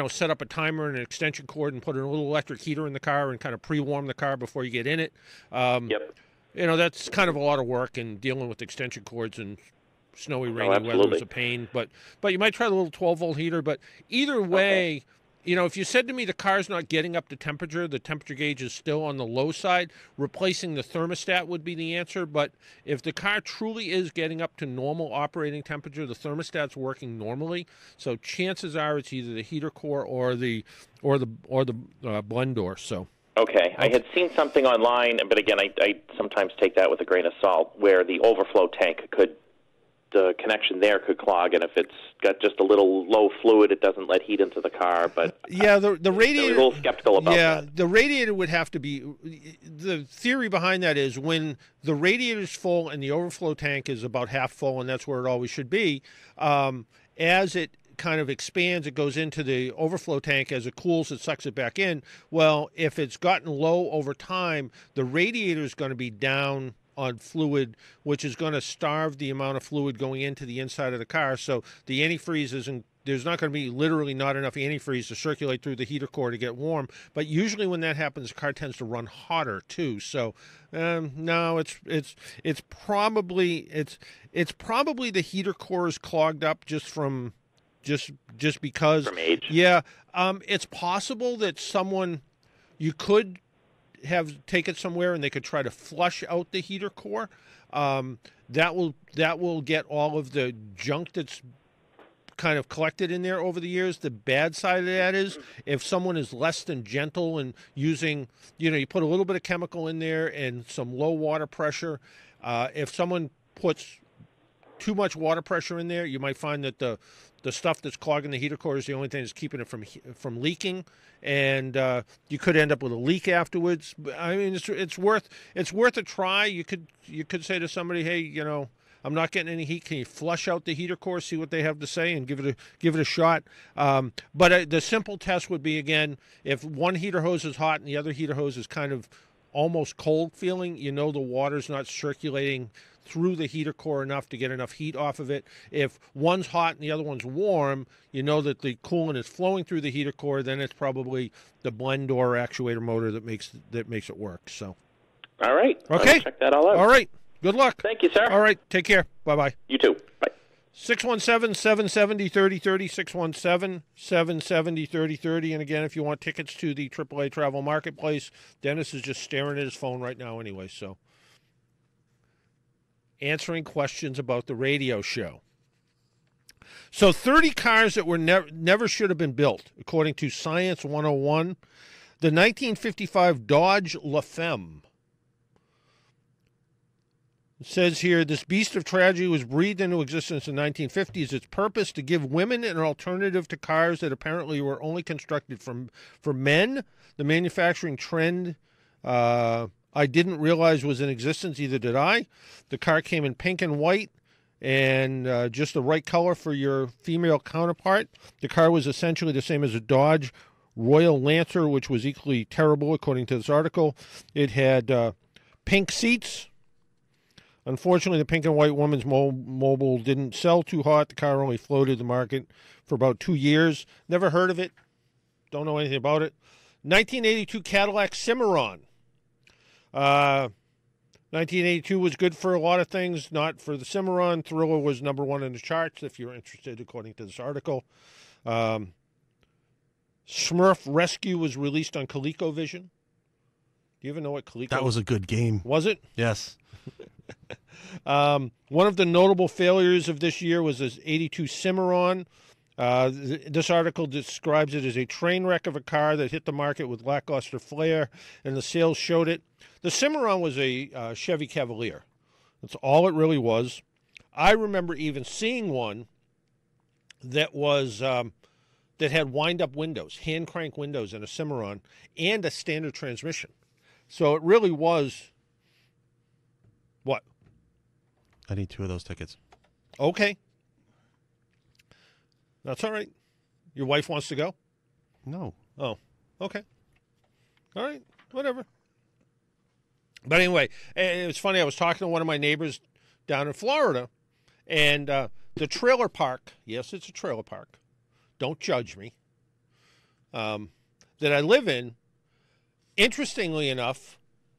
set up a timer and an extension cord and put a little electric heater in the car and kind of pre-warm the car before you get in it. That's kind of a lot of work, and dealing with extension cords and snowy, rainy weather is a pain. But you might try the little 12-volt heater. But either way, if you said to me the car's not getting up to temperature, the temperature gauge is still on the low side, replacing the thermostat would be the answer. But if the car truly is getting up to normal operating temperature, the thermostat's working normally, so chances are it's either the heater core or the blend door. So. Okay. I had seen something online, but again, I sometimes take that with a grain of salt, where the overflow tank the connection there could clog, and if it's got just a little low fluid, it doesn't let heat into the car. But yeah, the radiator. I was a little skeptical about that. Yeah, the radiator would have to be. The theory behind that is when the radiator's full and the overflow tank is about half full, and that's where it always should be. As it kind of expands, it goes into the overflow tank. As it cools, it sucks it back in. Well, if it's gotten low over time, the radiator is going to be down on fluid, which is going to starve the amount of fluid going into the inside of the car. So the antifreeze isn't, there's not going to be literally not enough antifreeze to circulate through the heater core to get warm. But usually when that happens, the car tends to run hotter too. So no, it's probably the heater core is clogged up just because from age. Yeah, it's possible that you could have take it somewhere and they could try to flush out the heater core. That will get all of the junk that's kind of collected in there over the years. The bad side of that is if someone is less than gentle and using, you put a little bit of chemical in there and some low water pressure. If someone puts too much water pressure in there, you might find that the stuff that's clogging the heater core is the only thing that's keeping it from leaking, and you could end up with a leak afterwards. I mean, it's worth a try. You could say to somebody, hey, you know, I'm not getting any heat. Can you flush out the heater core, see what they have to say, and give it a shot? But the simple test would be, again, if one heater hose is hot and the other heater hose is kind of almost cold feeling, you know the water's not circulating through the heater core enough to get enough heat off of it. If one's hot and the other one's warm, you know that the coolant is flowing through the heater core. Then it's probably the blend or actuator motor that makes it work. So, All right. Okay. I'll check that all out. all right, good luck. Thank you, sir. All right, take care. Bye-bye. You too. Bye. 617-770-3030, 617-770-3030. And again, if you want tickets to the AAA Travel Marketplace, Dennis is just staring at his phone right now anyway, so. Answering questions about the radio show. So 30 cars that were never should have been built, according to Science 101. The 1955 Dodge La Femme. It says here, this beast of tragedy was breathed into existence in the 1950s. Its purpose to give women an alternative to cars that apparently were only constructed for men. The manufacturing trend I didn't realize was in existence, either did I. The car came in pink and white and just the right color for your female counterpart. The car was essentially the same as a Dodge Royal Lancer, which was equally terrible, according to this article. It had pink seats. Unfortunately, the pink and white woman's mobile didn't sell too hot. The car only floated the market for about 2 years. Never heard of it. Don't know anything about it. 1982 Cadillac Cimarron. 1982 was good for a lot of things, not for the Cimarron. Thriller was #1 in the charts, if you're interested, according to this article. Smurf Rescue was released on ColecoVision. Do you even know what Coleco? That was a good game. Was it? Yes. One of the notable failures of this year was this 82 Cimarron. This article describes it as a train wreck of a car that hit the market with lackluster flair, and the sales showed it. The Cimarron was a Chevy Cavalier. That's all it really was. I remember even seeing one that was that had wind-up windows, hand crank windows in a Cimarron, and a standard transmission. So it really was. What? I need 2 of those tickets. Okay. That's all right. Your wife wants to go? No. Oh, okay. All right, whatever. But anyway, it was funny. I was talking to one of my neighbors down in Florida, and the trailer park, yes, it's a trailer park. Don't judge me. That I live in, interestingly enough,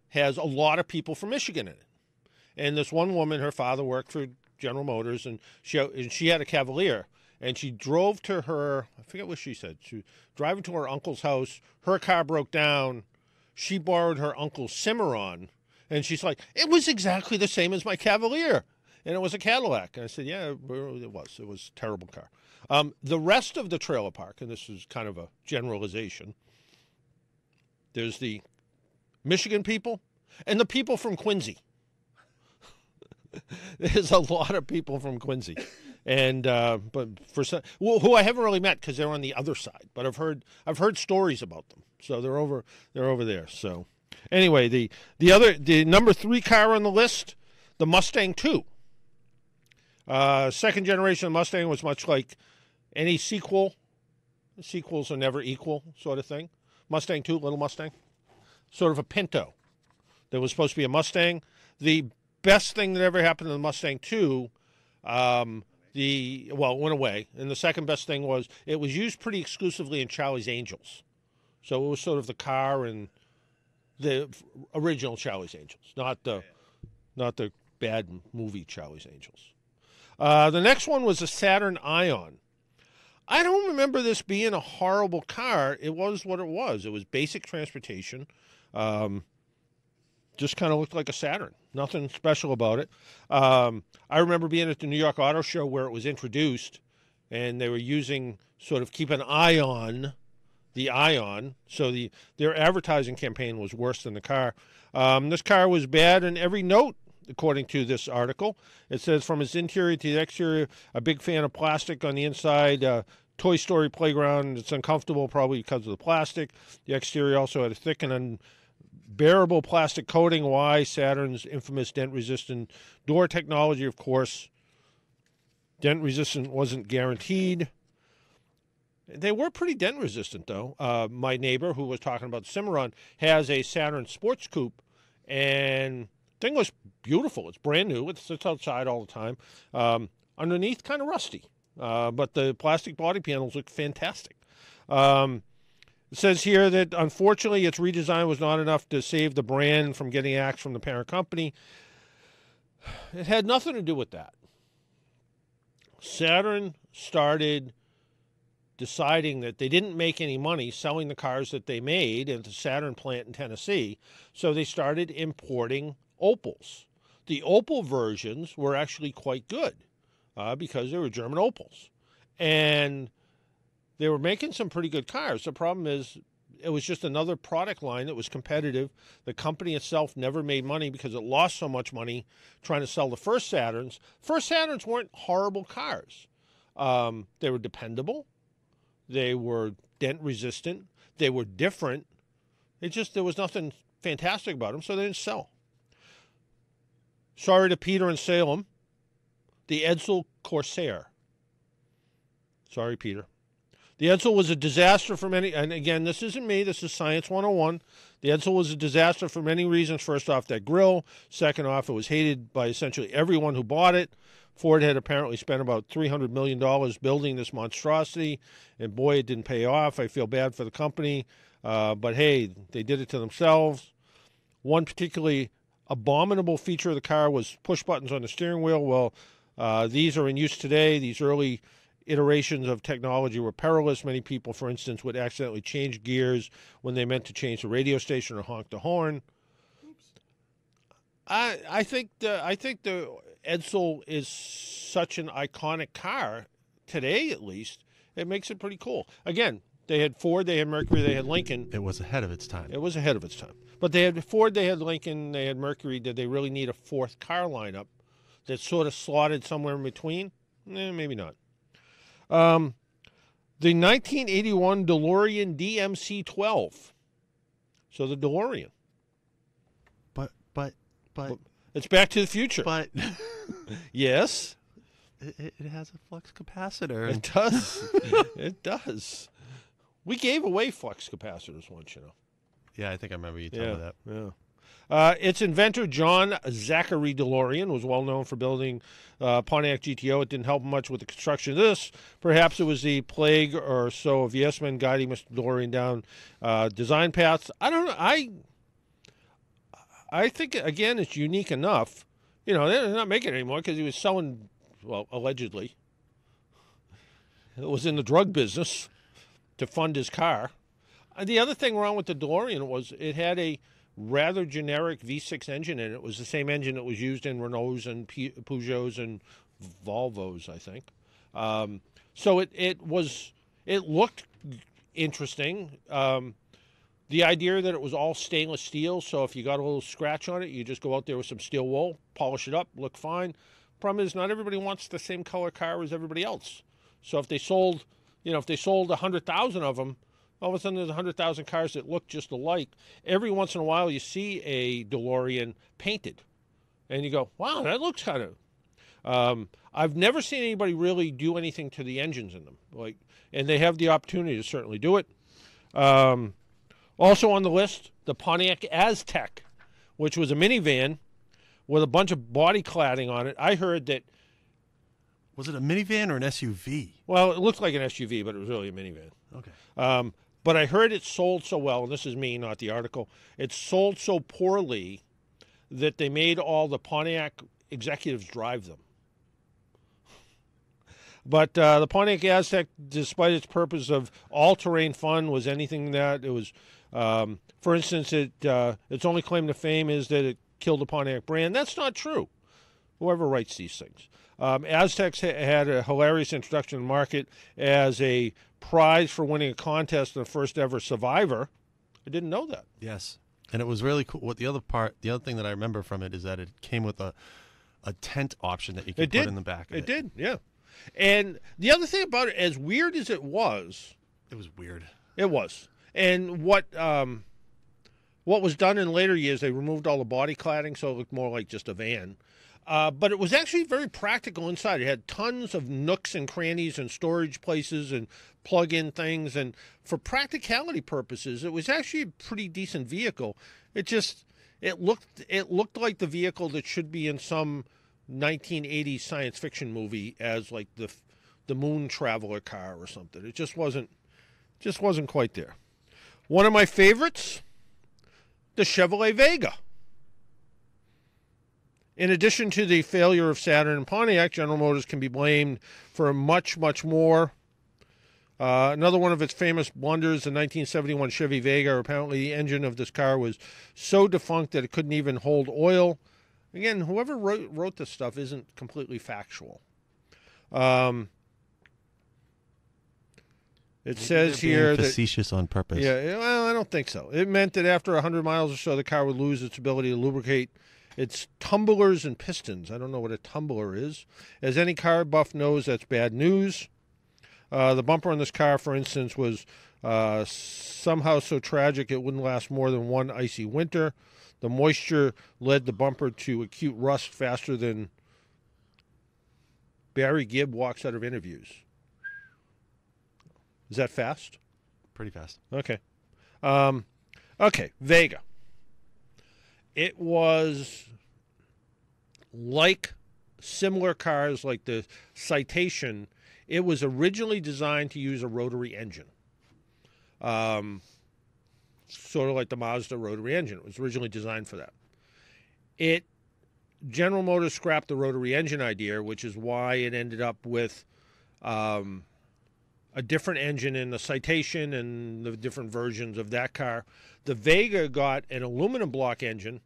has a lot of people from Michigan in it. And this one woman, her father worked for General Motors, and she had a Cavalier. And she drove to her, I forget what she said. She was driving to her uncle's house. Her car broke down. She borrowed her uncle's Cimarron. And she's like, it was exactly the same as my Cavalier. And it was a Cadillac. And I said, yeah, it was. It was a terrible car. The rest of the trailer park, and this is kind of a generalization, there's the Michigan people and the people from Quincy. There's a lot of people from Quincy. And but for some, who I haven't really met because they're on the other side, but I've heard stories about them. So they're over there. So anyway, the number 3 car on the list, the Mustang II. Second generation Mustang was much like any sequel. Sequels are never equal, sort of thing. Mustang II, little Mustang, sort of a Pinto. That was supposed to be a Mustang. The best thing that ever happened to the Mustang II. It went away. And the second best thing was it was used pretty exclusively in Charlie's Angels. So it was sort of the car in the original Charlie's Angels, not the bad movie Charlie's Angels. The next one was a Saturn Ion. I don't remember this being a horrible car. It was what it was. It was basic transportation. Just kind of looked like a Saturn. Nothing special about it. I remember being at the New York Auto Show where it was introduced, and they were using sort of keep an eye on the Ion. So their advertising campaign was worse than the car. This car was bad in every note. according to this article. It says, from its interior to the exterior, a big fan of plastic on the inside. Toy Story playground. It's uncomfortable probably because of the plastic. The exterior also had a thick and unbearable plastic coating. Why? Saturn's infamous dent-resistant door technology, of course. Dent-resistant wasn't guaranteed. They were pretty dent-resistant, though. My neighbor, who was talking about Cimarron, has a Saturn Sports Coupe, and the thing was beautiful. It's brand new. It sits outside all the time. Underneath, kind of rusty. But the plastic body panels look fantastic. It says here that, unfortunately, its redesign was not enough to save the brand from getting axed from the parent company. It had nothing to do with that. Saturn started deciding that they didn't make any money selling the cars that they made at the Saturn plant in Tennessee, so they started importing Opels. The Opel versions were actually quite good because they were German Opels. And they were making some pretty good cars. The problem is it was just another product line that was competitive. The company itself never made money because it lost so much money trying to sell the first Saturns. First Saturns weren't horrible cars. They were dependable. They were dent resistant. They were different. There was nothing fantastic about them, so they didn't sell. Sorry to Peter in Salem. The Edsel Corsair. Sorry, Peter. The Edsel was a disaster for many, and again, this isn't me, this is Science 101. The Edsel was a disaster for many reasons. First off, that grille. Second off, it was hated by essentially everyone who bought it. Ford had apparently spent about $300 million building this monstrosity, and boy, it didn't pay off. I feel bad for the company, but hey, they did it to themselves. One particularly abominable feature of the car was push buttons on the steering wheel. Well, these are in use today. These early iterations of technology were perilous. Many people, for instance, would accidentally change gears when they meant to change the radio station or honk the horn. I think the Edsel is such an iconic car today, at least. It makes it pretty cool. Again, they had Ford, they had Mercury, they had Lincoln. It was ahead of its time. It was ahead of its time. But they had Ford, they had Lincoln, they had Mercury. Did they really need a fourth car lineup that sort of slotted somewhere in between? Maybe not. The 1981 DeLorean DMC-12. So the DeLorean. But it's Back to the Future. But yes, it has a flux capacitor. It does. It does. We gave away flux capacitors once, you know. Yeah, I think I remember you telling me that. Yeah. Its inventor, John Zachary DeLorean, was well known for building Pontiac GTO. It didn't help much with the construction of this. Perhaps it was the plague or so of yes men guiding Mr. DeLorean down design paths. I don't know. I think, again, it's unique enough. You know, they're not making it anymore because he was selling, well, allegedly. It was in the drug business to fund his car. The other thing wrong with the DeLorean was it had a rather generic V6 engine in it. It was the same engine that was used in Renaults and Peugeots and Volvos, I think. So it looked interesting. The idea that it was all stainless steel, so if you got a little scratch on it, you just go out there with some steel wool, polish it up, look fine. Problem is, not everybody wants the same color car as everybody else. So if they sold 100,000 of them, all of a sudden there's 100,000 cars that look just alike. Every once in a while you see a DeLorean painted, and you go, wow, that looks kind of... I've never seen anybody really do anything to the engines in them, and they have the opportunity to certainly do it. Also on the list, the Pontiac Aztek, which was a minivan with a bunch of body cladding on it. I heard that... Was it a minivan or an SUV? Well, it looked like an SUV, but it was really a minivan. Okay. But I heard it sold so well, and this is me, not the article, it sold so poorly that they made all the Pontiac executives drive them. But the Pontiac Aztek, despite its purpose of all-terrain fun, was anything that it was... for instance, its only claim to fame is that it killed the Pontiac brand. That's not true. Whoever writes these things. Aztecs had a hilarious introduction to the market as a prize for winning a contest in the first ever Survivor. I didn't know that. Yes. And it was really cool. What the other thing that I remember from it is that it came with a tent option that you could put in the back of it. It did, yeah. And the other thing about it, as weird as it was weird. It was. And what was done in later years, they removed all the body cladding, so it looked more like just a van. But it was actually very practical inside. It had tons of nooks and crannies and storage places and plug-in things. And for practicality purposes, it was actually a pretty decent vehicle. It looked like the vehicle that should be in some 1980s science fiction movie as like the moon traveler car or something. It just wasn't quite there. One of my favorites, the Chevrolet Vega. In addition to the failure of Saturn and Pontiac, General Motors can be blamed for much, much more. Another one of its famous blunders, the 1971 Chevy Vega. Apparently, the engine of this car was so defunct that it couldn't even hold oil. Again, whoever wrote this stuff isn't completely factual. It says here that facetious on purpose. Yeah, well, I don't think so. It meant that after 100 miles or so, the car would lose its ability to lubricate its tumblers and pistons. I don't know what a tumbler is. As any car buff knows, that's bad news. The bumper on this car, for instance, was somehow so tragic it wouldn't last more than one icy winter. The moisture led the bumper to acute rust faster than Barry Gibb walks out of interviews. Is that fast? Pretty fast. Okay. Okay, Vega. It was like similar cars like the Citation. It was originally designed to use a rotary engine. Sort of like the Mazda rotary engine. It was originally designed for that. General Motors scrapped the rotary engine idea, which is why it ended up with a different engine in the Citation and the different versions of that car. The Vega got an aluminum block engine.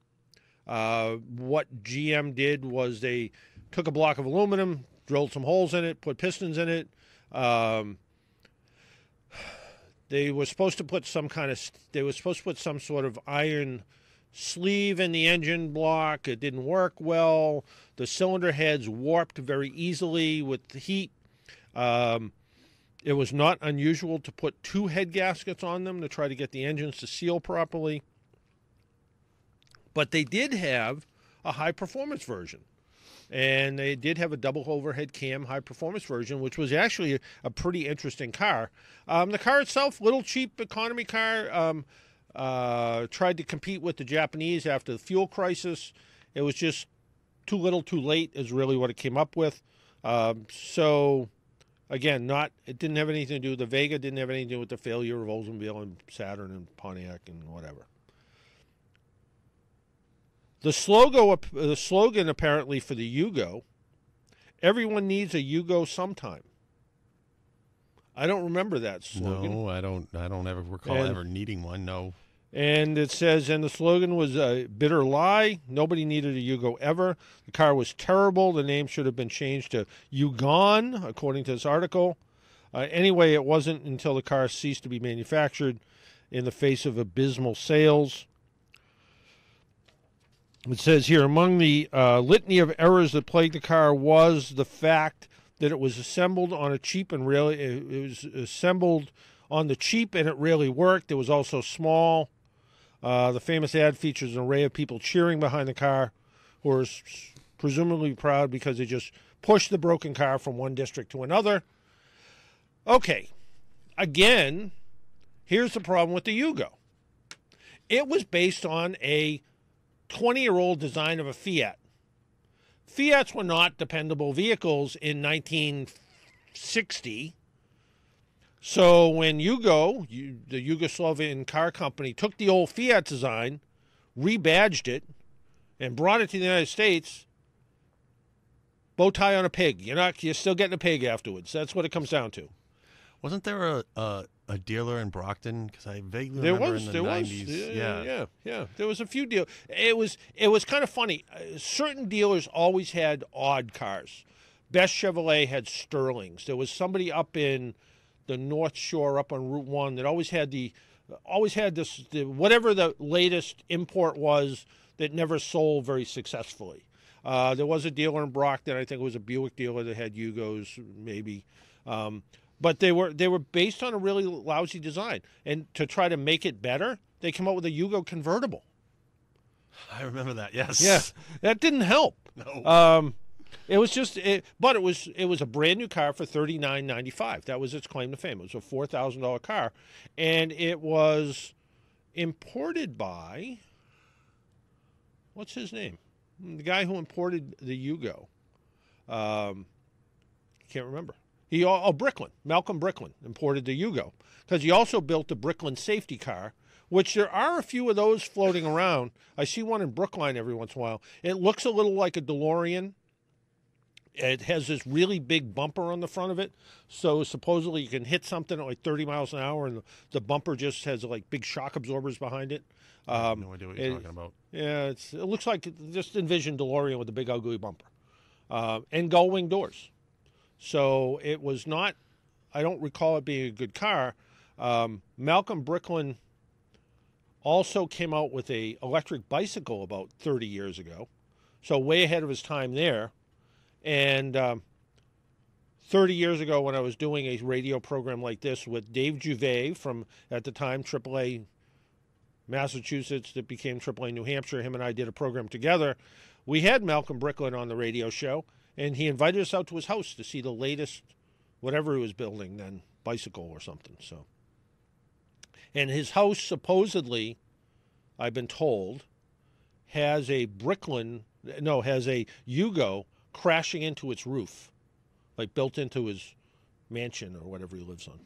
What GM did was they took a block of aluminum, drilled some holes in it, put pistons in it. They were supposed to put some sort of iron sleeve in the engine block. It didn't work well. The cylinder heads warped very easily with the heat. It was not unusual to put two head gaskets on them to try to get the engines to seal properly. But they did have a high-performance version. And they did have a double overhead cam high-performance version, which was actually a pretty interesting car. The car itself, little cheap economy car, tried to compete with the Japanese after the fuel crisis. It was just too little too late is really what it came up with. So... Again, it didn't have anything to do with the Vega, didn't have anything to do with the failure of Oldsmobile and Saturn and Pontiac and whatever. The slogan apparently for the Yugo, everyone needs a Yugo sometime. I don't remember that slogan. No, I don't ever recall ever needing one, no. And it says, and the slogan was a bitter lie. Nobody needed a Yugo ever. The car was terrible. The name should have been changed to Yugon, according to this article. Anyway, it wasn't until the car ceased to be manufactured in the face of abysmal sales. It says here, among the litany of errors that plagued the car was the fact that it was assembled on a cheap and really, it was assembled on the cheap and it really worked. It was also small. The famous ad features an array of people cheering behind the car who are presumably proud because they just pushed the broken car from one district to another. Okay, again, here's the problem with the Yugo. It was based on a 20-year-old design of a Fiat. Fiats were not dependable vehicles in 1960. So when Yugo, the Yugoslavian car company, took the old Fiat design, rebadged it, and brought it to the United States, bow tie on a pig. You're still getting a pig afterwards. That's what it comes down to. Wasn't there a dealer in Brockton? Because I vaguely remember in the 90s. Yeah. There was a few dealers. It was kind of funny. Certain dealers always had odd cars. Best Chevrolet had Sterlings. There was somebody up in the North Shore, up on Route 1, that always had the always had this, whatever the latest import was that never sold very successfully. There was a dealer in Brockton, I think it was a Buick dealer that had Yugos, maybe. But they were based on a really lousy design. And to try to make it better, they came out with a Yugo convertible. I remember that. Yes. Yeah, that didn't help. No. It was just, but it was a brand new car for $39.95. That was its claim to fame. It was a $4,000 car, and it was imported by, what's his name? The guy who imported the Yugo. Can't remember. Bricklin. Malcolm Bricklin imported the Yugo because he also built the Bricklin safety car, which there are a few of those floating around. I see one in Brookline every once in a while. It looks a little like a DeLorean. It has this really big bumper on the front of it. So supposedly you can hit something at like 30 miles an hour and the bumper just has like big shock absorbers behind it. I have no idea what you're talking about. Yeah, it looks like, just envision DeLorean with a big ugly bumper. And gull-wing doors. So it was not, I don't recall it being a good car. Malcolm Bricklin also came out with a electric bicycle about 30 years ago. So way ahead of his time there. And 30 years ago when I was doing a radio program like this with Dave Juvet from, at the time, AAA Massachusetts that became AAA New Hampshire, him and I did a program together. We had Malcolm Bricklin on the radio show, and he invited us out to his house to see the latest, whatever he was building then, bicycle or something. So, and his house supposedly, I've been told, has a Yugo crashing into its roof, like built into his mansion or whatever he lives on.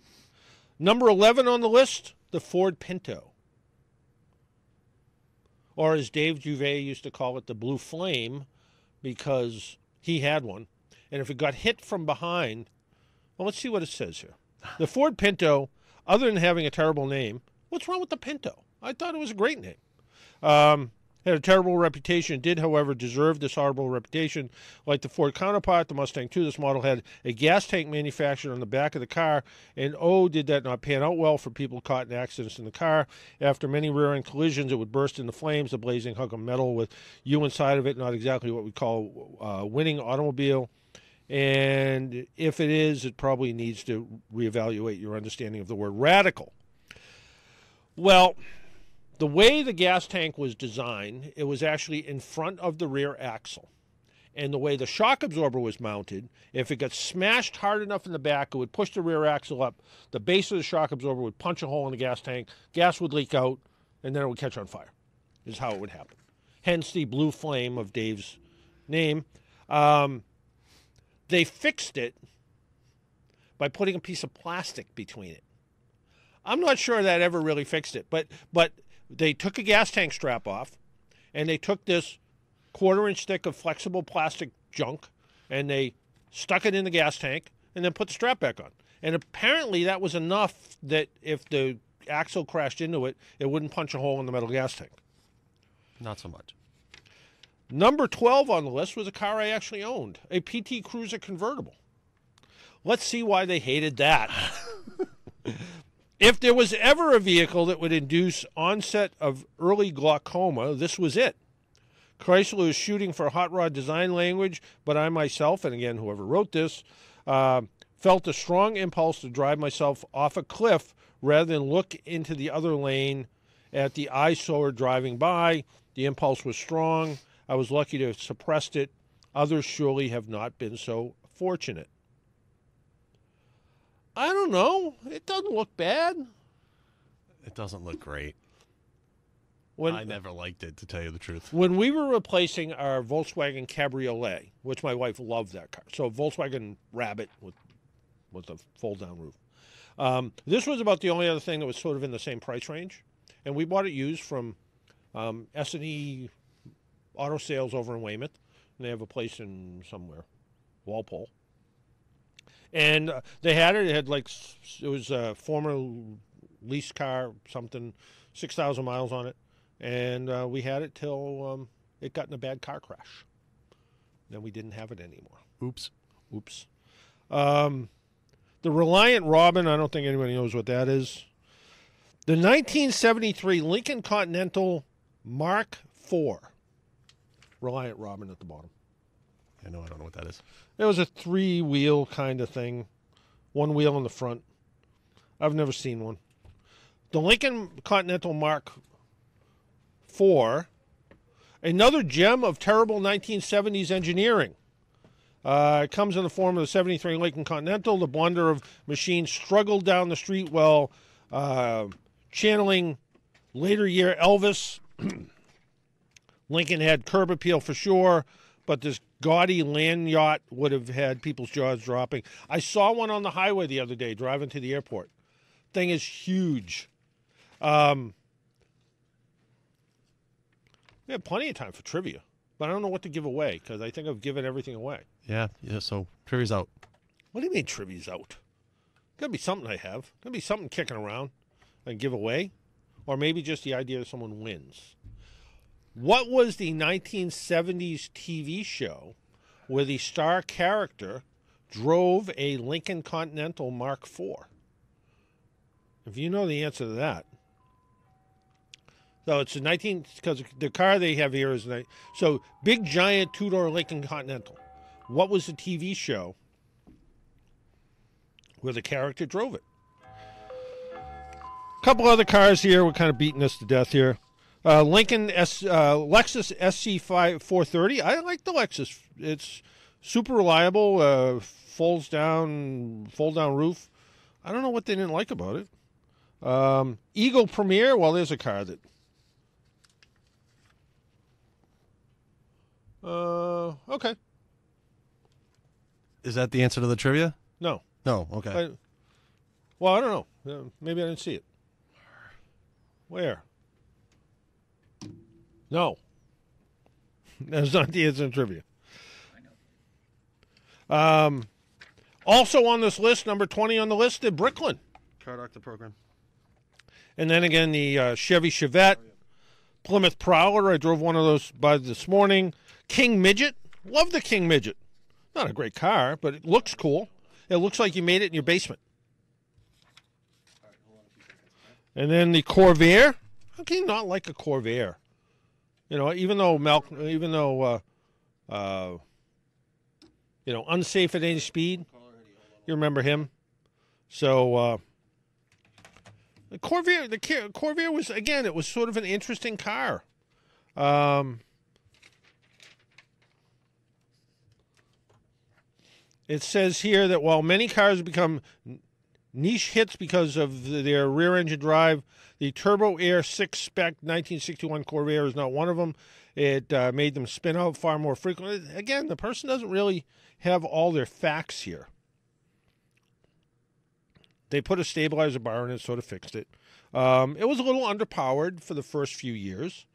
Number 11 on the list, the Ford Pinto. Or as Dave Juvet used to call it, the Blue Flame, because he had one. And if it got hit from behind, well, let's see what it says here. The Ford Pinto, other than having a terrible name, what's wrong with the Pinto? I thought it was a great name. Had a terrible reputation, did, however, deserve this horrible reputation. Like the Ford counterpart, the Mustang II, this model had a gas tank manufactured on the back of the car, and did that not pan out well for people caught in accidents in the car. After many rear-end collisions, it would burst into flames, a blazing hunk of metal with you inside of it, not exactly what we call a winning automobile. And if it is, it probably needs to reevaluate your understanding of the word radical. Well, the way the gas tank was designed, it was actually in front of the rear axle. And the way the shock absorber was mounted, if it got smashed hard enough in the back, it would push the rear axle up. The base of the shock absorber would punch a hole in the gas tank. Gas would leak out, and then it would catch on fire, is how it would happen. Hence the Blue Flame of Dave's name. They fixed it by putting a piece of plastic between it. I'm not sure that ever really fixed it, but they took a gas tank strap off, and they took this 1/4-inch stick of flexible plastic junk, and they stuck it in the gas tank, and then put the strap back on. And apparently that was enough that if the axle crashed into it, it wouldn't punch a hole in the metal gas tank. Not so much. Number 12 on the list was a car I actually owned, a PT Cruiser convertible. Let's see why they hated that. If there was ever a vehicle that would induce onset of early glaucoma, this was it. Chrysler was shooting for hot rod design language, but I myself, and again, whoever wrote this, felt a strong impulse to drive myself off a cliff rather than look into the other lane at the eyesore driving by. The impulse was strong. I was lucky to have suppressed it. Others surely have not been so fortunate. I don't know. It doesn't look bad. It doesn't look great. When, I never liked it, to tell you the truth. When we were replacing our Volkswagen Cabriolet, which my wife loved that car, so Volkswagen Rabbit with a fold-down roof. This was about the only other thing that was sort of in the same price range, and we bought it used from S&E Auto Sales over in Weymouth, and they have a place in somewhere, Walpole. And they had it. It was a former lease car, something, 6,000 miles on it. And we had it till it got in a bad car crash. Then we didn't have it anymore. Oops. The Reliant Robin, I don't think anybody knows what that is. The 1973 Lincoln Continental Mark IV. Reliant Robin at the bottom. I don't know what that is. It was a 3-wheel kind of thing. 1 wheel in the front. I've never seen one. The Lincoln Continental Mark IV, another gem of terrible 1970s engineering. It comes in the form of the 73 Lincoln Continental. The blunder of machines struggled down the street while channeling later year Elvis. Lincoln had curb appeal for sure, but this gaudy land yacht would have had people's jaws dropping. I saw one on the highway the other day driving to the airport. Thing is huge. We have plenty of time for trivia, but I don't know what to give away because I think I've given everything away. Yeah, so trivia's out. What do you mean trivia's out? Gotta be something I have. Gotta be something kicking around I can give away. Or maybe just the idea that someone wins. What was the 1970s TV show where the star character drove a Lincoln Continental Mark IV? If you know the answer to that. So it's a because the car they have here is, so big giant 2-door Lincoln Continental. What was the TV show where the character drove it? A couple other cars here. We're kind of beating this to death here. Lexus SC430. I like the Lexus. It's super reliable. Fold down roof. I don't know what they didn't like about it. Eagle Premier. Well, there's a car that. Okay. Is that the answer to the trivia? No. No. Okay. I don't know. Maybe I didn't see it. Where? No. That's not the answer to trivia. Also on this list, number 20 on the list, the Bricklin. Car Doctor program. And then again, the Chevy Chevette. Plymouth Prowler. I drove one of those by this morning. King Midget. Love the King Midget. Not a great car, but it looks cool. It looks like you made it in your basement. And then the Corvair. How can you not like a Corvair? You know, even though unsafe at any speed. You remember him. So the Corvair was, again, it was sort of an interesting car. It says here that while many cars become niche hits because of their rear-engine drive, the Turbo Air 6-spec 1961 Corvair is not one of them. It made them spin out far more frequently. Again, the person doesn't really have all their facts here. They put a stabilizer bar in it, sort of fixed it. It was a little underpowered for the first few years,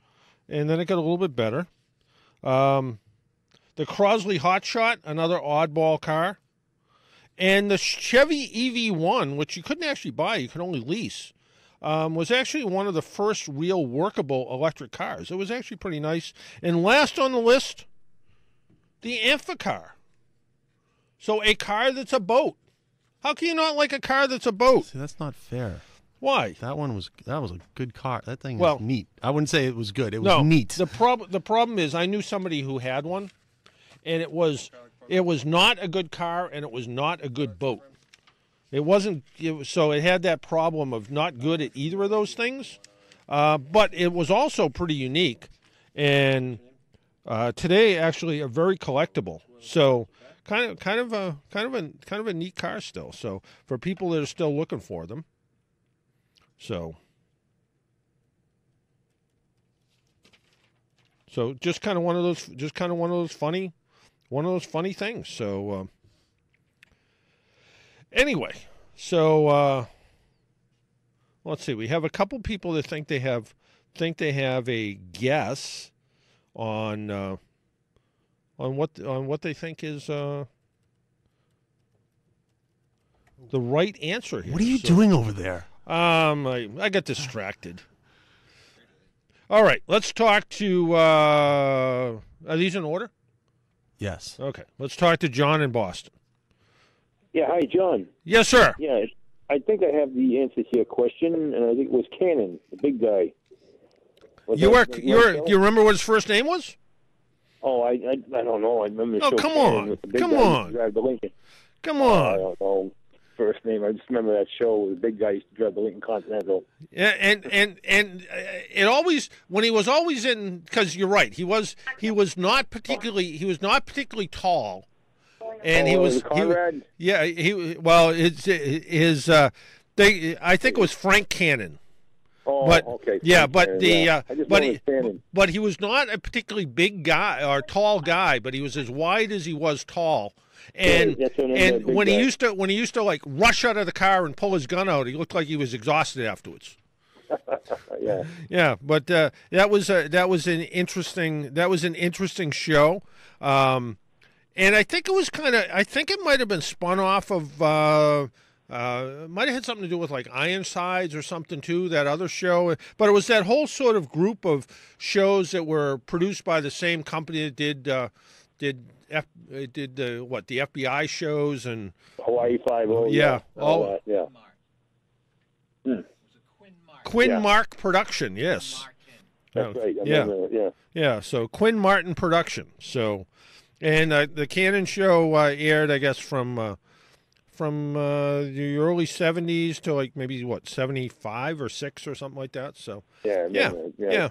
and then it got a little bit better. The Crosley Hotshot, another oddball car. And the Chevy EV1, which you couldn't actually buy, you could only lease, was actually one of the first real workable electric cars. It was actually pretty nice. And last on the list, the Amphicar. So a car that's a boat. How can you not like a car that's a boat? See, that's not fair. Why? That was a good car. That thing was neat. I wouldn't say it was good. It was neat. The problem is I knew somebody who had one, and it was not a good car and it was not a good boat. So it had that problem of not good at either of those things, but it was also pretty unique, and today actually a very collectible. So kind of a neat car still. So for people that are still looking for them. So just kind of one of those funny things. So anyway, let's see. We have a couple people that think they have a guess on what they think is the right answer here. What are you doing over there? I got distracted. All right, let's talk to. Are these in order? Yes. Okay, let's talk to John in Boston. Yeah, hi, John. Yes, sir. Yeah, I think I have the answer to your question, and I think it was Cannon, the big guy. Was You that were the you right were. show? Do you remember what his first name was? Oh, I don't know. I remember the Oh, show come Cannon on. with the big Come guy who on. drive the Lincoln. Come I on. don't know first name. I just remember that show with the big guy used to drive the Lincoln Continental. Yeah, and it always when he was always in, because you're right, he was not particularly tall, and Oh, he was was it Conrad? I think it was Frank Cannon. Oh, But okay. yeah, Frank but Cannon, the yeah. I just but know he, his Cannon. but he was not a particularly big guy or tall guy, but he was as wide as he was tall. And that's what I meant by big when he guy. used to like rush out of the car and pull his gun out, he looked like he was exhausted afterwards. Yeah. Yeah, but that was an interesting show, and I think it was I think it might have been spun off of might have had something to do with like Ironsides or something too. That other show, but it was that whole sort of group of shows that were produced by the same company that did the FBI shows and Hawaii Five-0. Yeah, all all- that. Yeah. Quinn Yeah. Mark Production. Yes. That's right. I Yeah. remember, yeah. Yeah, so Quinn Martin Production. So, and the Cannon show aired, I guess, from the early '70s to like maybe what '75 or '6 or something like that. So, Yeah. I yeah, remember, yeah.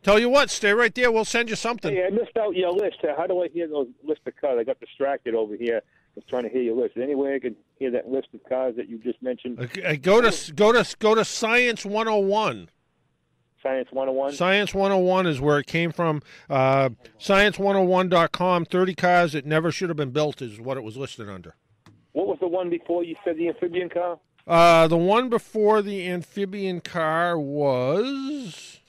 Tell you what, stay right there. We'll send you something. Hey, I missed out your list. How do I hear those list of cars? I got distracted over here. I was trying to hear your list. Is there any way I could hear that list of cars that you just mentioned? Go to Science 101. Science 101? Science 101 is where it came from. Science101.com. 30 cars that never should have been built is what it was listed under. What was the one before you said the amphibian car? The one before the amphibian car was.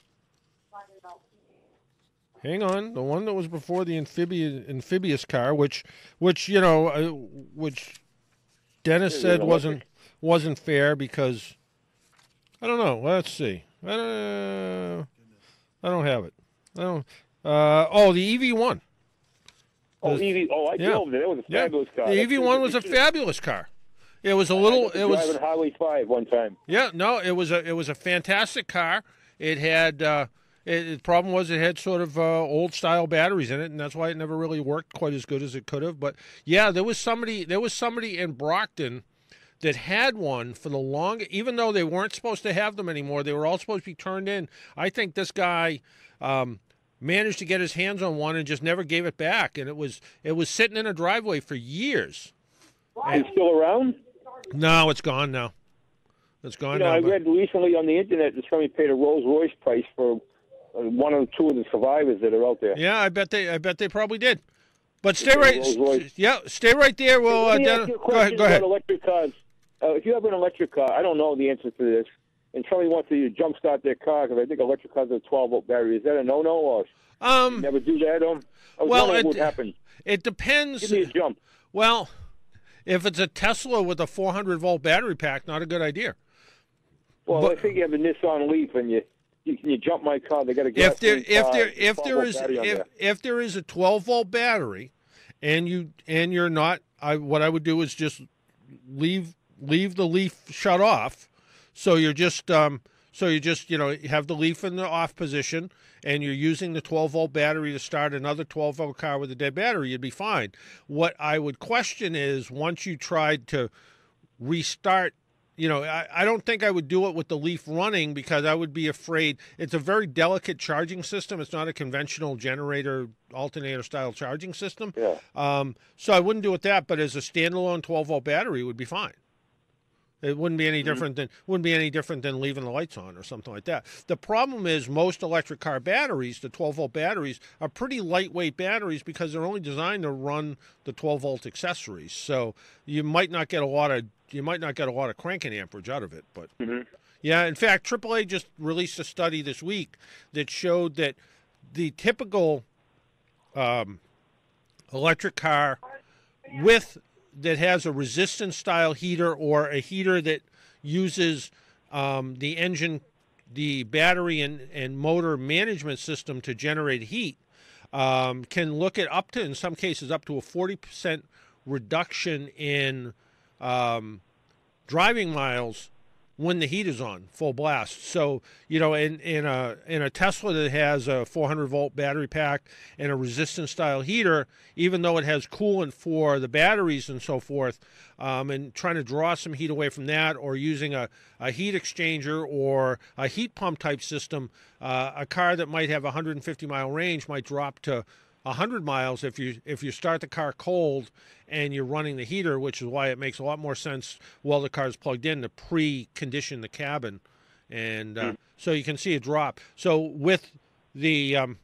Hang on, the one that was before the amphibious car, which Dennis said wasn't fair because I don't know. Let's see. I don't have it. I don't. The EV1. Oh, EV. Oh, I Yeah. drove it. That was a fabulous car. The That's EV1 was a pretty- fabulous car. It was a I little. got to It drive was. at Highway 5 one time. Yeah, no, it was a fantastic car. It had the problem was it had sort of old style batteries in it, and that's why it never really worked quite as good as it could have. But yeah, there was somebody in Brockton that had one for the long, even though they weren't supposed to have them anymore. They were all supposed to be turned in. I think this guy managed to get his hands on one and just never gave it back, and it was sitting in a driveway for years. Is it still around? No, it's gone now. It's gone You know, now. I but- read recently on the internet that somebody paid a Rolls Royce price for one or two of the survivors that are out there. Yeah, I bet they probably did. But stay Yeah, right, Rolls Royce. stay right there. We'll Let me ask you a go question ahead. about electric cars. If you have an electric car, I don't know the answer to this, and somebody wants to jumpstart their car because I think electric cars have a 12-volt battery. Is that a no-no or never do that? I was well, wondering what would happen. It depends. Give me a jump. Well, if it's a Tesla with a 400-volt battery pack, not a good idea. Well, but- I think you have a Nissan Leaf and you jump my car. They got to get If there is a 12-volt battery, and you're not, what I would do is just leave the leaf shut off. So you're just have the leaf in the off position, and you're using the 12-volt battery to start another 12-volt car with a dead battery, you'd be fine. What I would question is once you tried to restart. I don't think I would do it with the leaf running because I would be afraid. It's a very delicate charging system. It's not a conventional generator, alternator style charging system. Yeah. So I wouldn't do it that, but as a standalone 12-volt battery, it would be fine. It wouldn't be any different than leaving the lights on or something like that. The problem is most electric car batteries, the 12-volt batteries, are pretty lightweight batteries because they're only designed to run the 12-volt accessories. So you might not get a lot of cranking amperage out of it. But yeah, in fact, AAA just released a study this week that showed that the typical electric car that has a resistance style heater or a heater that uses the engine, the battery and motor management system to generate heat can look at up to, in some cases, up to a 40% reduction in driving miles when the heat is on full blast. So, you know, in a Tesla that has a 400-volt battery pack and a resistance style heater, even though it has coolant for the batteries and so forth, and trying to draw some heat away from that, or using a heat exchanger or a heat pump type system, a car that might have a 150-mile range might drop to 100 miles if you start the car cold and you're running the heater, which is why it makes a lot more sense while the car's plugged in to pre-condition the cabin, and so you can see a drop. So with the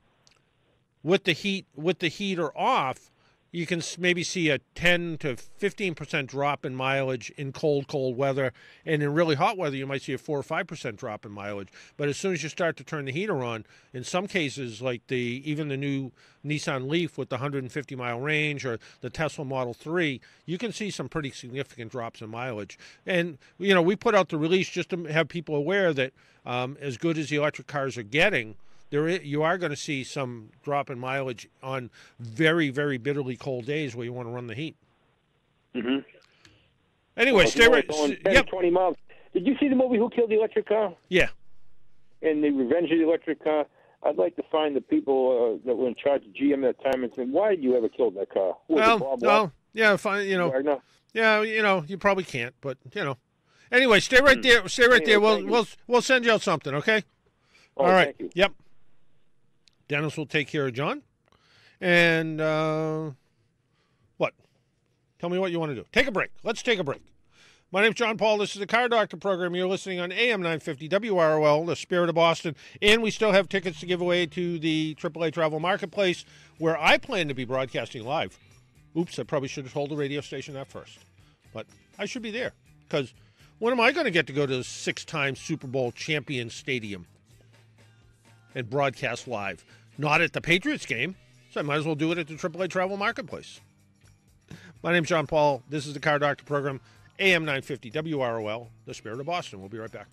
heater off, you can maybe see a 10 to 15% drop in mileage in cold weather, and in really hot weather you might see a 4 or 5% drop in mileage. But as soon as you start to turn the heater on, in some cases, like even the new Nissan Leaf with the 150-mile range, or the Tesla Model 3, you can see some pretty significant drops in mileage. And you know, we put out the release just to have people aware that as good as the electric cars are getting, you are going to see some drop in mileage on very, very bitterly cold days where you want to run the heat. Mm-hmm. Anyway, stay right. 20 miles. Did you see the movie Who Killed the Electric Car? Yeah. And the Revenge of the Electric Car. I'd like to find the people that were in charge of GM at that time and say, why did you ever kill that car? Yeah, fine. You know, Wagner? yeah, you know, you probably can't, but you know. Anyway, stay right there. Stay right there. We'll send you out something, okay? Oh, all right. Thank you. Yep. Dennis will take care of John. And what? Tell me what you want to do. Take a break. Let's take a break. My name's John Paul. This is the Car Doctor program. You're listening on AM 950 WROL, the Spirit of Boston. And we still have tickets to give away to the AAA Travel Marketplace, where I plan to be broadcasting live. Oops, I probably should have told the radio station that first. But I should be there, because when am I going to get to go to the 6-time Super Bowl champion stadium and broadcast live? Not at the Patriots game, so I might as well do it at the AAA Travel Marketplace. My name's John Paul. This is the Car Doctor program, AM 950 WROL, the Spirit of Boston. We'll be right back.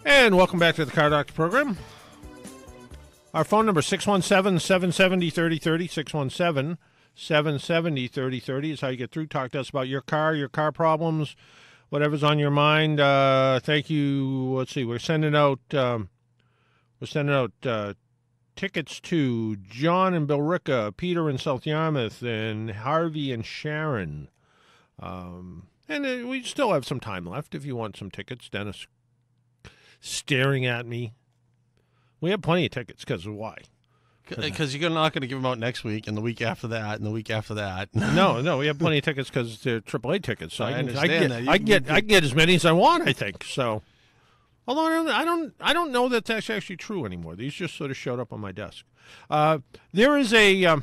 And welcome back to the Car Doctor program. Our phone number 617-770-3030, 617-770-3030 is how you get through. Talk to us about your car problems, whatever's on your mind. Thank you. Let's see. We're sending out tickets to John and Billerica, Peter in South Yarmouth, and Harvey and Sharon. And we still have some time left if you want some tickets. Dennis staring at me. We have plenty of tickets because of why? Because you're not going to give them out next week and the week after that and the week after that. No, we have plenty of tickets because they're AAA tickets. So I I understand that. I get as many as I want, I think. So, although I don't know that that's actually true anymore. These just sort of showed up on my desk. There is a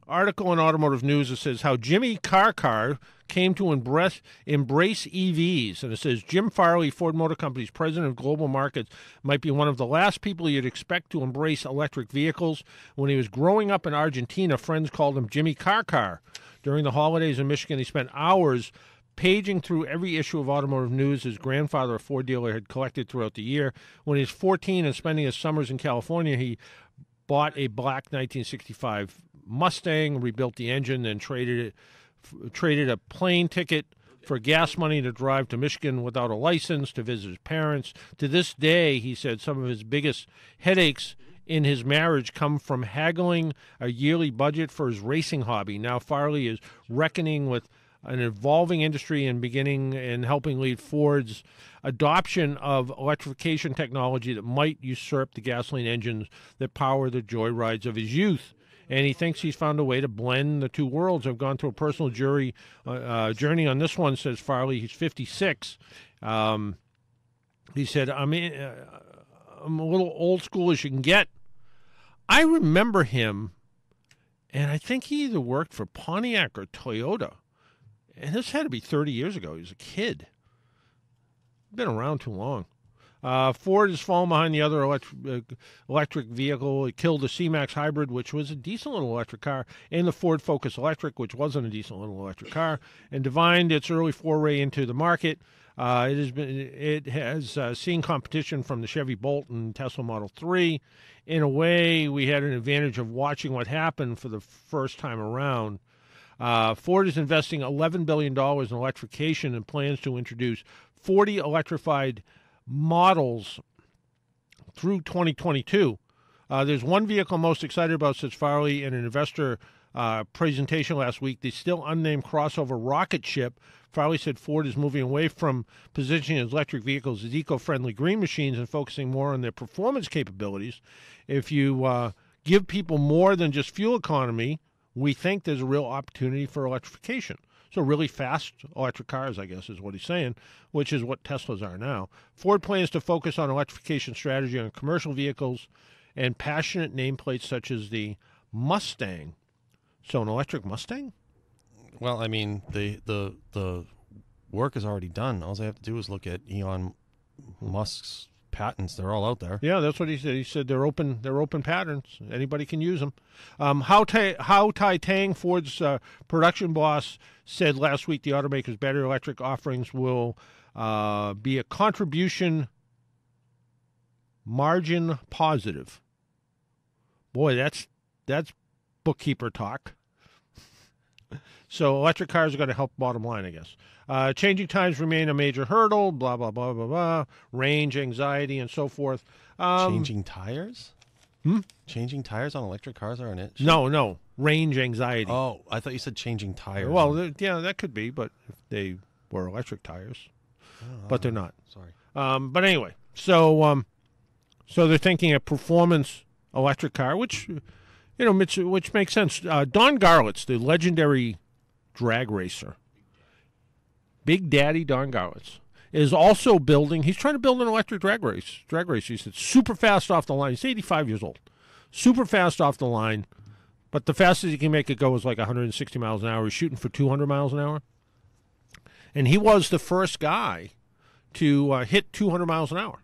article in Automotive News that says how Jimmy Carcar came to embrace EVs. And it says Jim Farley, Ford Motor Company's president of global markets, might be one of the last people you'd expect to embrace electric vehicles. When he was growing up in Argentina, friends called him Jimmy Carcar. During the holidays in Michigan, he spent hours paging through every issue of Automotive News his grandfather, a Ford dealer, had collected throughout the year. When he was 14 and spending his summers in California, he bought a black 1965 Mustang, rebuilt the engine, then traded a plane ticket for gas money to drive to Michigan without a license to visit his parents. To this day, he said some of his biggest headaches in his marriage come from haggling a yearly budget for his racing hobby. Now Farley is reckoning with an evolving industry and helping lead Ford's adoption of electrification technology that might usurp the gasoline engines that power the joyrides of his youth. And he thinks he's found a way to blend the two worlds. I've gone through a personal journey on this one, says Farley. He's 56. He said, I'm a little old school as you can get. I remember him, and I think he either worked for Pontiac or Toyota. And this had to be 30 years ago. He was a kid. Been around too long. Ford has fallen behind the other electric vehicle. It killed the C-Max Hybrid, which was a decent little electric car, and the Ford Focus Electric, which wasn't a decent little electric car, and divined its early foray into the market. It has seen competition from the Chevy Bolt and Tesla Model 3. In a way, we had an advantage of watching what happened for the first time around. Ford is investing $11 billion in electrification and plans to introduce 40 electrified models through 2022. There's one vehicle I'm most excited about, says Farley, in an investor presentation last week, the still unnamed crossover rocket ship. Farley said Ford is moving away from positioning electric vehicles as eco-friendly green machines and focusing more on their performance capabilities. If you give people more than just fuel economy, we think there's a real opportunity for electrification. So really fast electric cars, I guess, is what he's saying, which is what Teslas are now. Ford plans to focus on electrification strategy on commercial vehicles and passionate nameplates such as the Mustang. So an electric Mustang? Well, I mean, the work is already done. All I have to do is look at Elon Musk's patents. They're all out there. Yeah, that's what he said. He said they're open patents. Anybody can use them. Hao Tai-Tang, Ford's production boss, said last week the automaker's battery electric offerings will be a contribution margin positive. Boy, that's bookkeeper talk. So electric cars are going to help bottom line, I guess. Changing times remain a major hurdle, blah, blah, blah, blah, blah. Range, anxiety, and so forth. Changing tires? Changing tires on electric cars are an issue? No. Range anxiety. Oh, I thought you said changing tires. Well, yeah, that could be, but if they were electric tires. But they're not. Sorry. But anyway, so they're thinking a performance electric car, which makes sense. Don Garlits, the legendary drag racer, Big Daddy Don Garlits, is also building. He's trying to build an electric drag race. He said super fast off the line. He's 85 years old. Super fast off the line, but the fastest he can make it go is like 160 miles an hour. He's shooting for 200 miles an hour. And he was the first guy to hit 200 miles an hour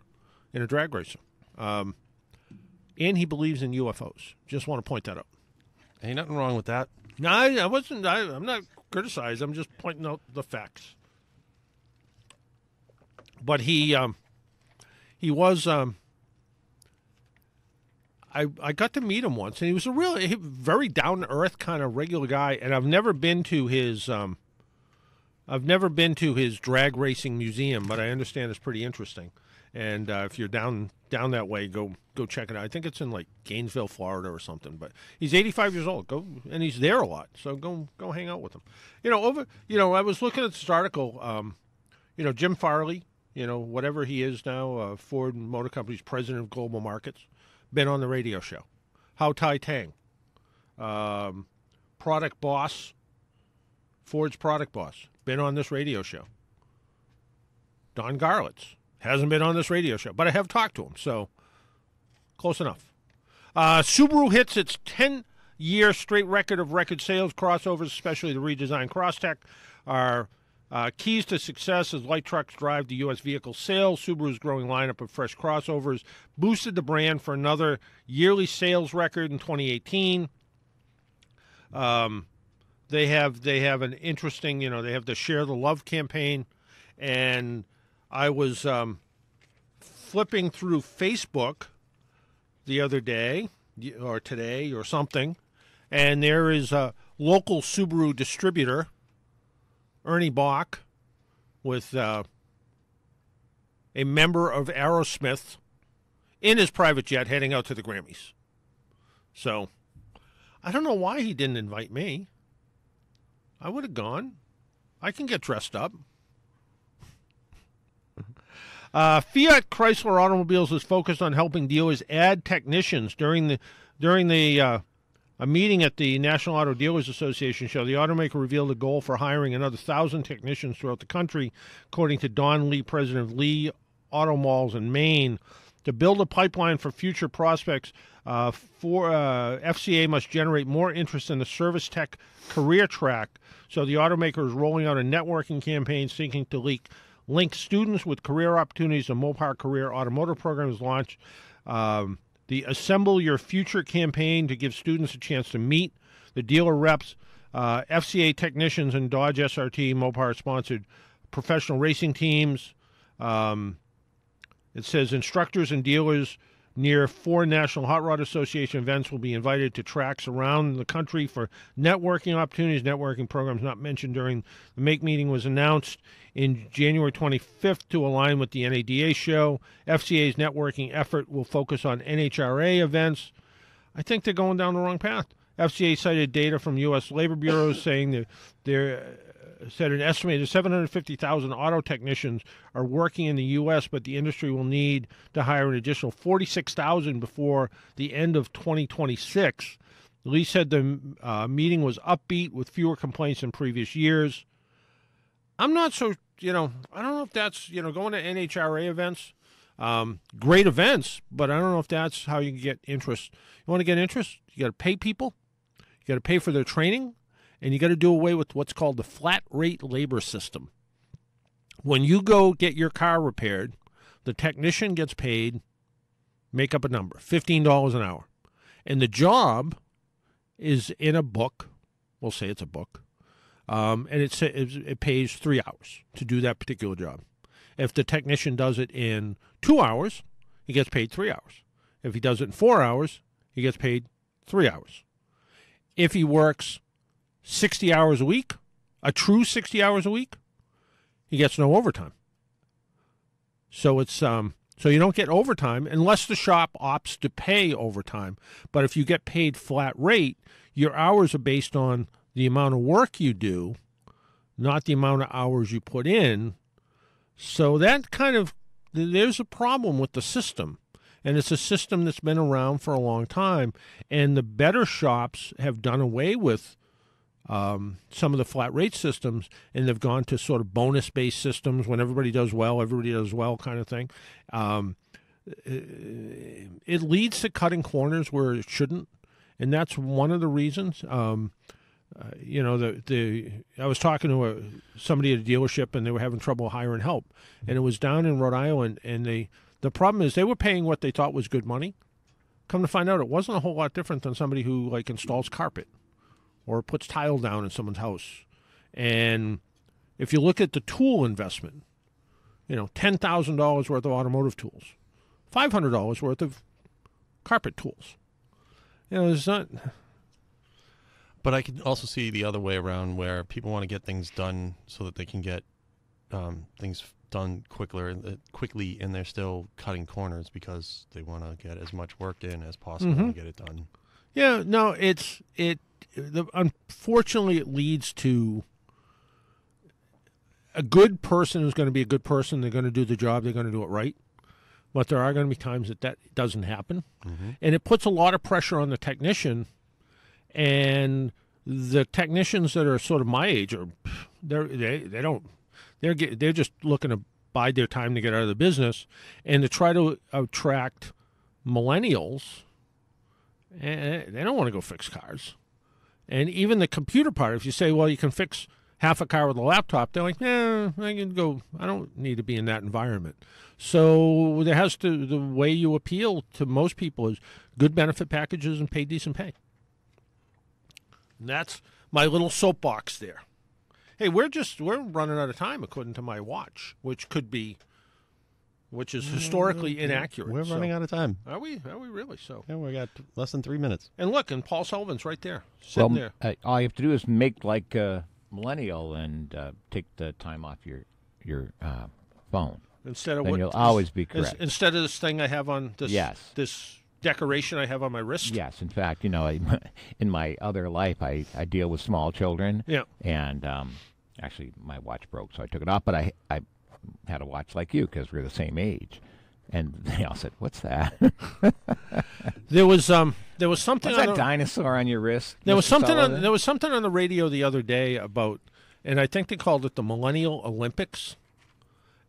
in a drag racer. And he believes in UFOs. Just want to point that out. Ain't nothing wrong with that. No, I wasn't. I'm not criticizing. I'm just pointing out the facts. But he He was. I got to meet him once, and he was a really very down to earth kind of regular guy. And I've never been to his drag racing museum, but I understand it's pretty interesting. And if you're down that way, go check it out. I think it's in like Gainesville, Florida, or something. But he's 85 years old. Go, and he's there a lot. So go hang out with him. I was looking at this article. Jim Farley, whatever he is now, Ford Motor Company's president of global markets, been on the radio show. Hau Tai-Tang, product boss, Ford's product boss, been on this radio show. Don Garlitz hasn't been on this radio show, but I have talked to him, so close enough. Subaru hits its 10-year straight record of record sales. Crossovers, especially the redesigned Crosstrek, are keys to success as light trucks drive the U.S. vehicle sales. Subaru's growing lineup of fresh crossovers boosted the brand for another yearly sales record in 2018. They have an interesting, they have the Share the Love campaign, and I was flipping through Facebook the other day, or today, or something, and there is a local Subaru distributor, Ernie Bach, with a member of Aerosmith in his private jet heading out to the Grammys. So, I don't know why he didn't invite me. I would have gone. I can get dressed up. Fiat Chrysler Automobiles is focused on helping dealers add technicians during a meeting at the National Auto Dealers Association show. The automaker revealed a goal for hiring another 1,000 technicians throughout the country, according to Don Lee, president of Lee Auto Malls in Maine. To build a pipeline for future prospects, FCA must generate more interest in the service tech career track. So the automaker is rolling out a networking campaign seeking to link students with career opportunities. The Mopar Career Automotive Program is launched. The Assemble Your Future campaign to give students a chance to meet the dealer reps. FCA technicians and Dodge SRT Mopar-sponsored professional racing teams. It says instructors and dealers near 4 National Hot Rod Association events will be invited to tracks around the country for networking opportunities. Networking programs not mentioned during the MAKE meeting was announced in January 25th to align with the NADA show. FCA's networking effort will focus on NHRA events. I think they're going down the wrong path. FCA cited data from U.S. labor bureaus saying that they're said an estimated 750,000 auto technicians are working in the U.S., but the industry will need to hire an additional 46,000 before the end of 2026. Lee said the meeting was upbeat with fewer complaints than previous years. I'm not so, I don't know if that's, going to NHRA events, great events, but I don't know if that's how you can get interest. You want to get interest? You got to pay people. You got to pay for their training. And you got to do away with what's called the flat rate labor system. When you go get your car repaired, the technician gets paid, make up a number, $15 an hour. And the job is in a book. We'll say it's a book. And it pays 3 hours to do that particular job. If the technician does it in 2 hours, he gets paid 3 hours. If he does it in 4 hours, he gets paid 3 hours. If he works 60 hours a week, a true 60 hours a week, he gets no overtime. So it's so you don't get overtime unless the shop opts to pay overtime. But if you get paid flat rate, your hours are based on the amount of work you do, not the amount of hours you put in. So that there's a problem with the system. And it's a system that's been around for a long time. And the better shops have done away with some of the flat rate systems, and they've gone to sort of bonus-based systems. When everybody does well kind of thing. It leads to cutting corners where it shouldn't, and that's one of the reasons. I was talking to somebody at a dealership, and they were having trouble hiring help, and it was down in Rhode Island, and the problem is they were paying what they thought was good money. Come to find out, it wasn't a whole lot different than somebody who installs carpet or puts tile down in someone's house. And if you look at the tool investment, $10,000 worth of automotive tools, $500 worth of carpet tools. It's not. But I can also see the other way around, where people want to get things done so that they can get things done quickly, and they're still cutting corners because they want to get as much work in as possible to get it done. Yeah, no, unfortunately, it leads to a good person who's going to be a good person. They're going to do the job. They're going to do it right. But there are going to be times that doesn't happen. And it puts a lot of pressure on the technician. And the technicians that are sort of my age they're just looking to bide their time to get out of the business, and to try to attract millennials. And they don't want to go fix cars. And even the computer part, if you say, well, you can fix half a car with a laptop, they're like, I can go. I don't need to be in that environment. So the way you appeal to most people is good benefit packages and pay decent pay. And that's my little soapbox there. Hey, we're running out of time according to my watch, which is historically inaccurate. We're running out of time. Are we really? So yeah, we got less than 3 minutes. And look, and Paul Sullivan's right there, sitting there. All you have to do is make like a millennial and take the time off your phone. Instead of then you'll always be correct. Instead of this thing I have on this. Yes. This decoration I have on my wrist. Yes, in fact, in my other life, I deal with small children. Yeah. And actually, my watch broke, so I took it off. But I had a watch like you because we're the same age, and they all said, "What's that?" There was something. What's that dinosaur on your wrist? There was something on the radio the other day about, and I think they called it the Millennial Olympics,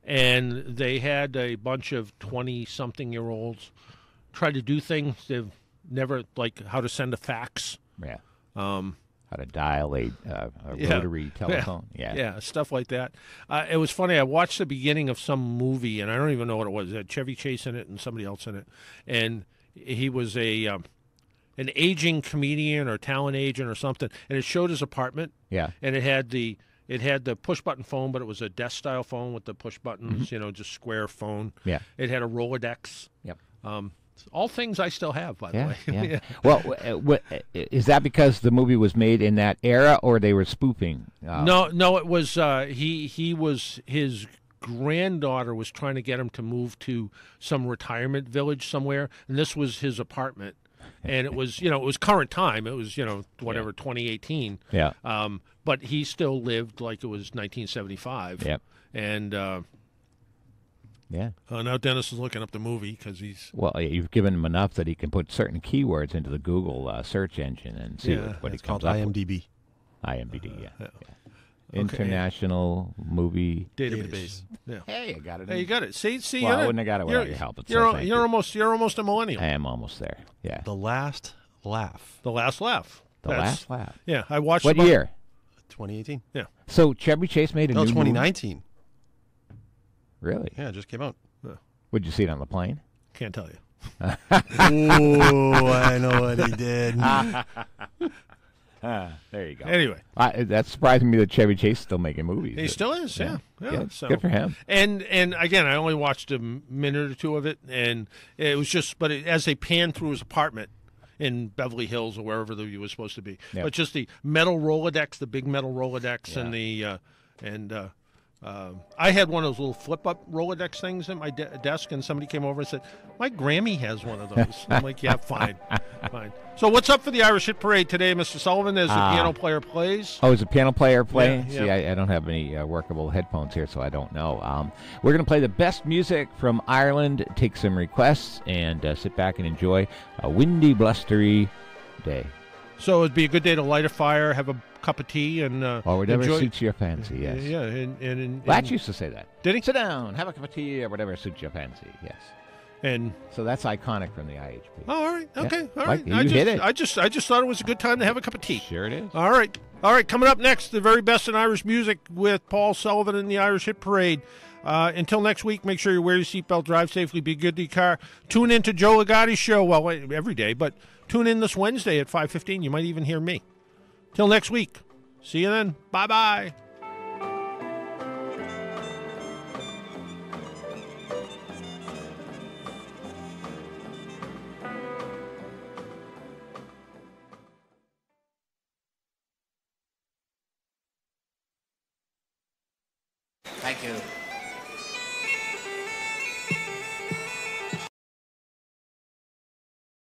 and they had a bunch of 20-something-year-olds try to do things they've never, like how to send a fax. Yeah. How to dial a rotary telephone. Yeah, stuff like that. It was funny. I watched the beginning of some movie, and I don't even know what it was. It had Chevy Chase in it and somebody else in it. And he was an aging comedian or talent agent or something, and it showed his apartment. Yeah. And it had the push-button phone, but it was a desk-style phone with the push buttons, just square phone. Yeah. It had a Rolodex. Yep. All things I still have, by the way. Yeah. Well, is that because the movie was made in that era, or they were spoofing? No, it was his granddaughter was trying to get him to move to some retirement village somewhere, and this was his apartment. And it was, it was current time. It was, 2018. Yeah. But he still lived like it was 1975. Yep. And yeah. Now Dennis is looking up the movie because he's. Well, you've given him enough that he can put certain keywords into the Google search engine and see what he comes up IMDb. with. IMDb, yeah. Okay. International Movie Database. Yeah. Hey, I got it. Hey, you got it. See. Well, I wouldn't have got it without your help. You're almost a millennial. I am almost there. Yeah. The Last Laugh. The Last Laugh. Last Laugh. Yeah, I watched. What year? 2018. Yeah. So Chevy Chase made a new 2019. Movie? Really? Yeah, it just came out. Would you see it on the plane? Can't tell you. Ooh, I know what he did. There you go. Anyway, that's surprising me that Chevy Chase is still making movies. He still is. Yeah. Good. So, good for him. And again, I only watched a minute or two of it, and it was just. But as they panned through his apartment in Beverly Hills or wherever he was supposed to be, but just the metal Rolodex, the big metal Rolodex, and the I had one of those little flip-up Rolodex things at my desk, and somebody came over and said, "My Grammy has one of those." I'm like, "Yeah, fine." So what's up for the Irish Hit Parade today, Mr. Sullivan? As the piano player plays. Oh, is a piano player playing? Yeah. See, I don't have any workable headphones here, so I don't know. We're going to play the best music from Ireland, take some requests, and sit back and enjoy a windy, blustery day. So it'd be a good day to light a fire, have a cup of tea, and or whatever enjoy. Suits your fancy. Yes. Yeah, and Latch used to say that. Did he? Sit down, have a cup of tea, or whatever suits your fancy. Yes. And so that's iconic from the IHP. Oh, all right, okay, all right. Mike, hit it. I just thought it was a good time to have a cup of tea. Sure it is. All right. Coming up next, the very best in Irish music with Paul Sullivan and the Irish Hit Parade. Until next week, make sure you wear your seatbelt, drive safely, be good to your car. Tune in to Joe Ligotti's show. Well, every day, but tune in this Wednesday at 5:15. You might even hear me. Till next week. See you then. Bye-bye. Thank you.